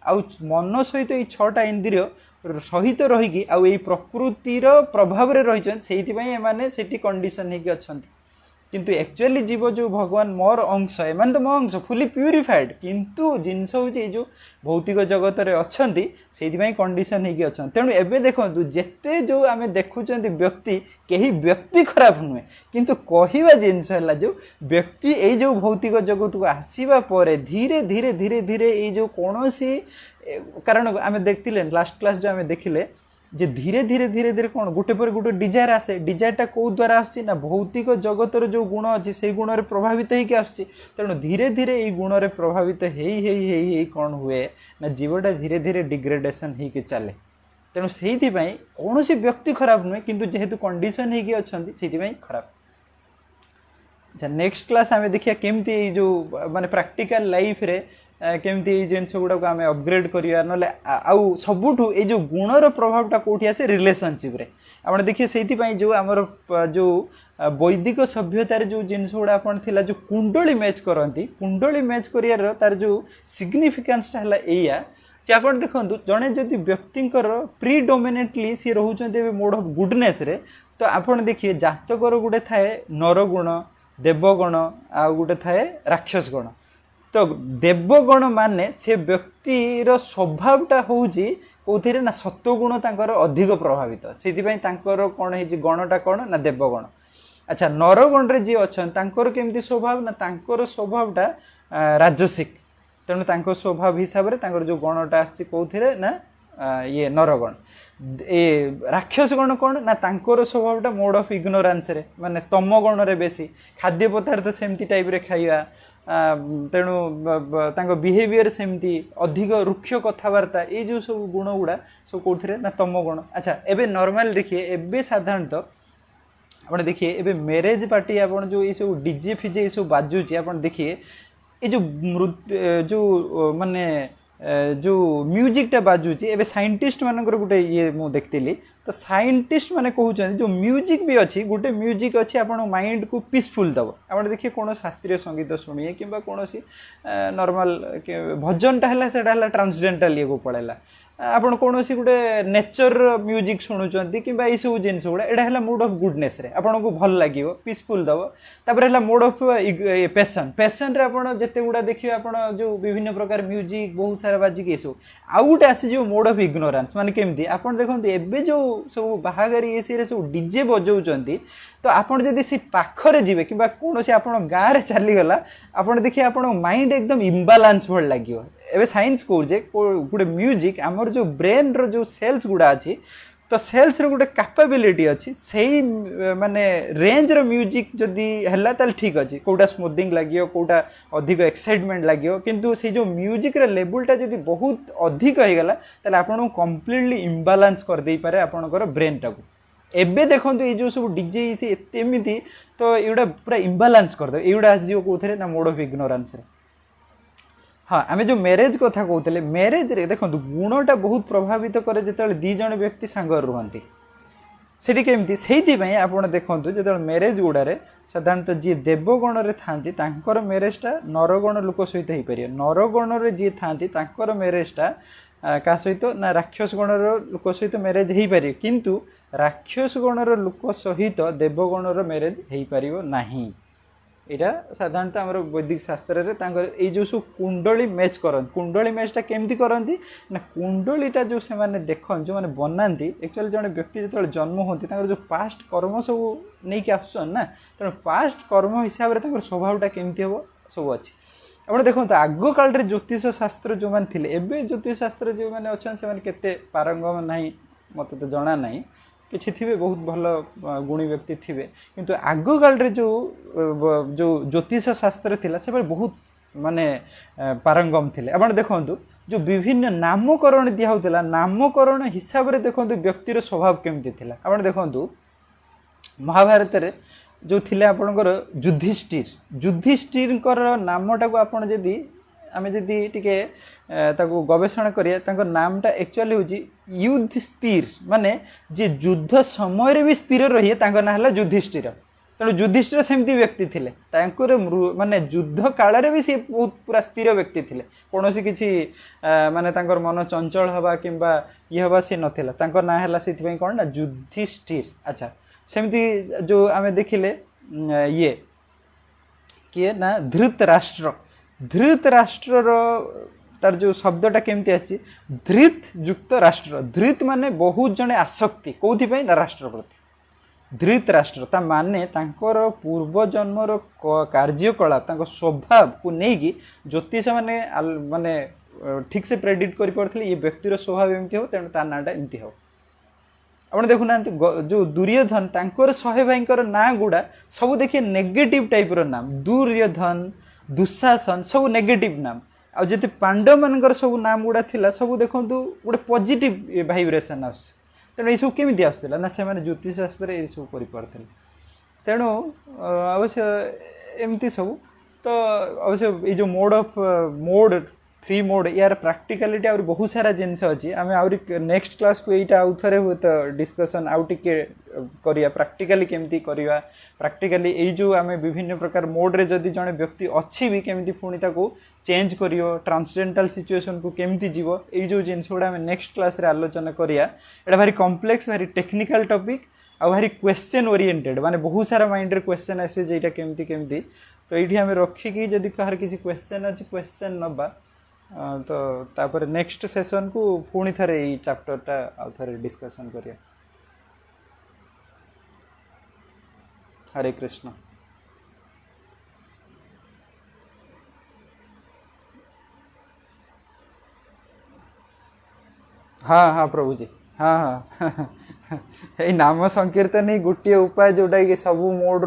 आउ मन सहित ए छटा इंद्रिय सहित रहीकि आउ ए प्रकृतिर प्रभाव रे रहिछन सेहिति पई एमाने सेठी कंडीशन हेकि अछंती किंतु एक्चुअली जीव जो भगवान मोर अंश एमान तो मो अंश फुली प्यूरिफाइड किंतु जिनस होची जो भौतिक जगत रे अछंती सेति पई कंडीशन हेकि अछन तेनु एबे देखंतु जेते जो आमे देखुचंती व्यक्ति केही व्यक्ति खराब नुहे किंतु कहिबा जिनस हला जो व्यक्ति ए जो भौतिक जगत को आसीबा परे धीरे धीरे धीरे धीरे ए जो कोनोसी कारण आमे देखतिले लास्ट क्लास जो आमे देखिले जे धीरे धीरे धीरे धीरे कौन गोटे पर गोटे डिजायर आसे डिजायरटा कौ द्वारा आसछि ना भौतिक जगतर जो गुण अच्छी से गुण रे प्रभावित होइके आसछि तेणु धीरे धीरे ये गुण रे प्रभावित हेई कौन हुए ना जीवटा धीरे धीरे डिग्रेडेशन होइके चले तेणु सेहिथि पई कोनोसी व्यक्ति खराब नुहे किंतु जेहेतु कंडीशन होइके अछंती सेहिथि पई खराब अच्छा नेक्स्ट क्लास आमे देखिया केमती जो माने प्रैक्टिकल लाइफ रे केमती जिनस गुड़ा को आम अपग्रेड करिया नले आउ सबुठु ए जो गुणर प्रभावटा कोठी आसे रिलेशनशिप रे आपण देखिए सेति पई जो हमर जो वैदिक सभ्यतार जो जिनस गुड़ा आपण थिला जो कुंडली मैच करंती कुंडली मैच करियार तार जो सिग्निफिकेंस ता हला एया जे आपण देखंतु जणे जदि व्यक्तिंकर प्रीडोमिनेटली सी रहउचंती मोड ऑफ गुडनेस रे तो आपण देखिए जातकर गोटे थाए नरगुण देवगुण आ गोटे थाए राक्षस गुण। तो देवगण माने से व्यक्तिर स्वभावटा होउची कोथिरे ना सत्वगुण तांकर अधिक प्रभावित से कौन है गणटा कौन ना देवगण। अच्छा नरगण रे जी अच्छा तांकर केमती स्वभाव ना तांकर स्वभावटा राजसिक तेणु तांकर स्वभाव हिसाब रे तांकर जो गणटा आसी कोथिरे ना ये नरगण। ए राक्षस गण कौन ना तांकर स्वभावटा मोड ऑफ इग्नोरेंस रे माने तम गण रे बेसी खाद्य पदार्थ सेमती टाइप रे खाइया तेणु तांको बिहेवियर सेमती अधिक रुक्ष कथबार्ता ये जो सब गुण गुड़ा सब कौन ना तम गुण। अच्छा एबे नॉर्मल देखिए एबे साधारणतः आप देखिए एबे मैरेज पार्टी आप जो ये सब डीजे फिजे ये सब बाजुची आप देखिए ये जो जो माने जो म्यूजिकटा बाजुची एबे साइंटिस्ट मानकर गोटे ये मु देखती तो साइंटिस्ट माने कहते जो म्यूजिक भी अच्छी गोटे म्यूजिक अच्छी आप माइंड को पीसफुल दब। आप देखिए कौन शास्त्रीय संगीत शुणिए कि कौन नॉर्मल भजनटा है ट्रांसडेंटाल ये को पड़ेगा आपन कौन गोटे नेचर म्यूजिक शुणुंट कि सब जिन गुड़ा यहाँ मूड ऑफ गुडनेस रे आपन को भल लगे पीसफुल दब। तापर है मूड ऑफ पैशन पैशन रे आपन जिते गुड़ा देखिए आपन जो विभिन्न प्रकार म्यूजिक बहुत सारा बाजिक ये सब आउ गोटे आसी मोड ऑफ इग्नोरेंस माने केमती आपन देखते एबे जो सब बाहागारी ये सब डीजे बजाउछंती तो आपन जदि से पाखरे जिवे कि कौन से आपन गाँव रे चलीगला आपन देखिए आपन माइंड एकदम इम्बालांस भल लगे। एबे साइंस कौजे गोटे म्यूजिक आमर जो ब्रेन रो जो सेल्स गुड़ा अच्छी तो सेल्स रो गोटे कैपेबिलिटी अच्छी से माने रेंज रो म्यूजिक जदि हैला ताल ठीक अच्छी कोटा स्मूथिंग लगियो कोटा अधिक एक्साइटमेंट लगियो किंतु से जो म्यूजिक रे लेवलटा जदि बहुत अधिक हो गला ताले आपन कंप्लीटली इम्बालांस कर दे पारे आपनकर ब्रेन टाको। एबे देखंतु ये जो सब डीजे से एमिति तो एटा पूरा इम्बालांस कर दे एटा आसी कोथरे ना मोड ऑफ इग्नोरेंस रे। हाँ आम जो मैरेज कथा कहते मैरेज रे देखो गुणटा बहुत प्रभावित करे जो दी जन व्यक्ति सांग रुहति सेठी केमती से आप देखो जो मैरेज गुड़ारे साधारणतः जी देवगण रे थांती तांकर मैरेजटा नरगण लोक सहित हो पारे नरगण रे जी थांती तांकर मैरेजटा का सहित ना राक्षस गण लोक सहित मैरेज हो पारे किंतु राक्षस गण लोक सहित देवगण मैरेज हो पारिबो नाही। यहाँ साधारणतः आम वैदिक शास्त्र रे जो सब कुंडली मैच करते कुंडली मैचटा केमती करती ना कुंडलीटा जो से माने देखन जो माने बनाती एक्चुअली जड़े व्यक्ति जो जन्म होती जो पास्ट कर्म सब नहीं आसान ना तेणु पास्ट कर्म हिसाब से स्वभावटा केमती हम सब अच्छी। आप देखो आग काल ज्योतिष शास्त्र जो मैंने थे एवं ज्योतिष शास्त्र जो मैंने अच्छा से केते पारंगम ना मत तो जना ना किसी थे बहुत भल गुणी व्यक्ति थे किंतु आग काल जो जो ज्योतिष शास्त्र थिला से बहुत माने पारंगम थे। आप देखो जो विभिन्न नामकरण दिया होता नामकरण हिसाब से देखो व्यक्तिर स्वभाव केमती थिला। आप देखो महाभारत रे जो थिले आपणकर युधिष्ठिर युधिष्ठिर नामटा को आपण जदि आम जदि टिके ताको गवेषणा करिया नामटा एक्चुअली होची युधिष्ठिर माने जे युद्ध समय भी स्थिर रहिए ना है युधिष्ठिर तेणु युधिष्ठिर सेमती व्यक्ति थिले माने युद्ध काल रे भी सी बहुत पूरा स्थिर व्यक्ति थिले कौन सी किसी माने तांकर मन चंचल हवा किंबा ये हवा सी नथिला तांकर ना है से कौन ना युधिष्ठिर। अच्छा सेमती जो आमे देखिले ये किए ना धृतराष्ट्र धृतराष्ट्र तार जो शब्दटा केमती आसी धृत युक्त राष्ट्र धृत माने बहुत जने आसक्ति कौथि पई ना राष्ट्र प्रति धृतराष्ट्र ता माने तांकर पूर्व जन्मर कार्यकलाप तांकर स्वभाव को नेकी ज्योतिष माने माने ठीक से प्रेडिक्ट कर पड़थिले ये व्यक्तिर स्वभाव एमती हो तेणु तार नाटा एमती हो। आप देखुना जो दुर्योधन तांकर शहे भाईकर ना गुड़ा सब देखिए नेगेटिव टाइप रो नाम दुर्योधन दुशासन सब नेगेटिव नाम आते पांडव मानकर सब नाम गुड़ा थिला सब देखु गोटे पॉजिटिव वाइब्रेशन आस तेणु ये सब केमी आसला ना से ज्योतिष शास्त्र ये सब कर तेणु अवश्य एमती सब तो अवश्य ये जो मोड 3 मोड यार प्रैक्टिकलिटी और बहुत सारा जिनस अच्छी आम आहरी नेक्स्ट क्लास को यहाँ आउ थे हूँ तो डिस्कसन आउ टे करिया प्रैक्टिकली केमती करिया प्रैक्टिकली ये जो आम विभिन्न प्रकार मोड रे जदि जड़े व्यक्ति अच्छी भी केमती पुणी ताको चेंज करियो ट्रांसडेंटाल सिचुएशन को केमती जीवो ये जो जिनस गुड़ा आम नेक्स्ट क्लास रे आलोचना करिया एटा भारी कॉम्प्लेक्स भारी टेक्निकल टॉपिक आ भारी क्वेश्चन ओरिएंटेड माने बहुत सारा माइंड रे क्वेश्चन आसे जेटा केमती केमती तो ये आम रखिकी जदि कहार किसी क्वेश्चन अच्छी क्वेश्चन नबा तो तापर नेक्स्ट सेशन को पुणी थे ये चैप्टरटा आउ थे डिस्कशन करिया। हरे कृष्ण। हाँ हाँ प्रभु जी। हाँ हाँ ये नाम संकीर्तन ही गोटे उपाय जोटा कि सब मोड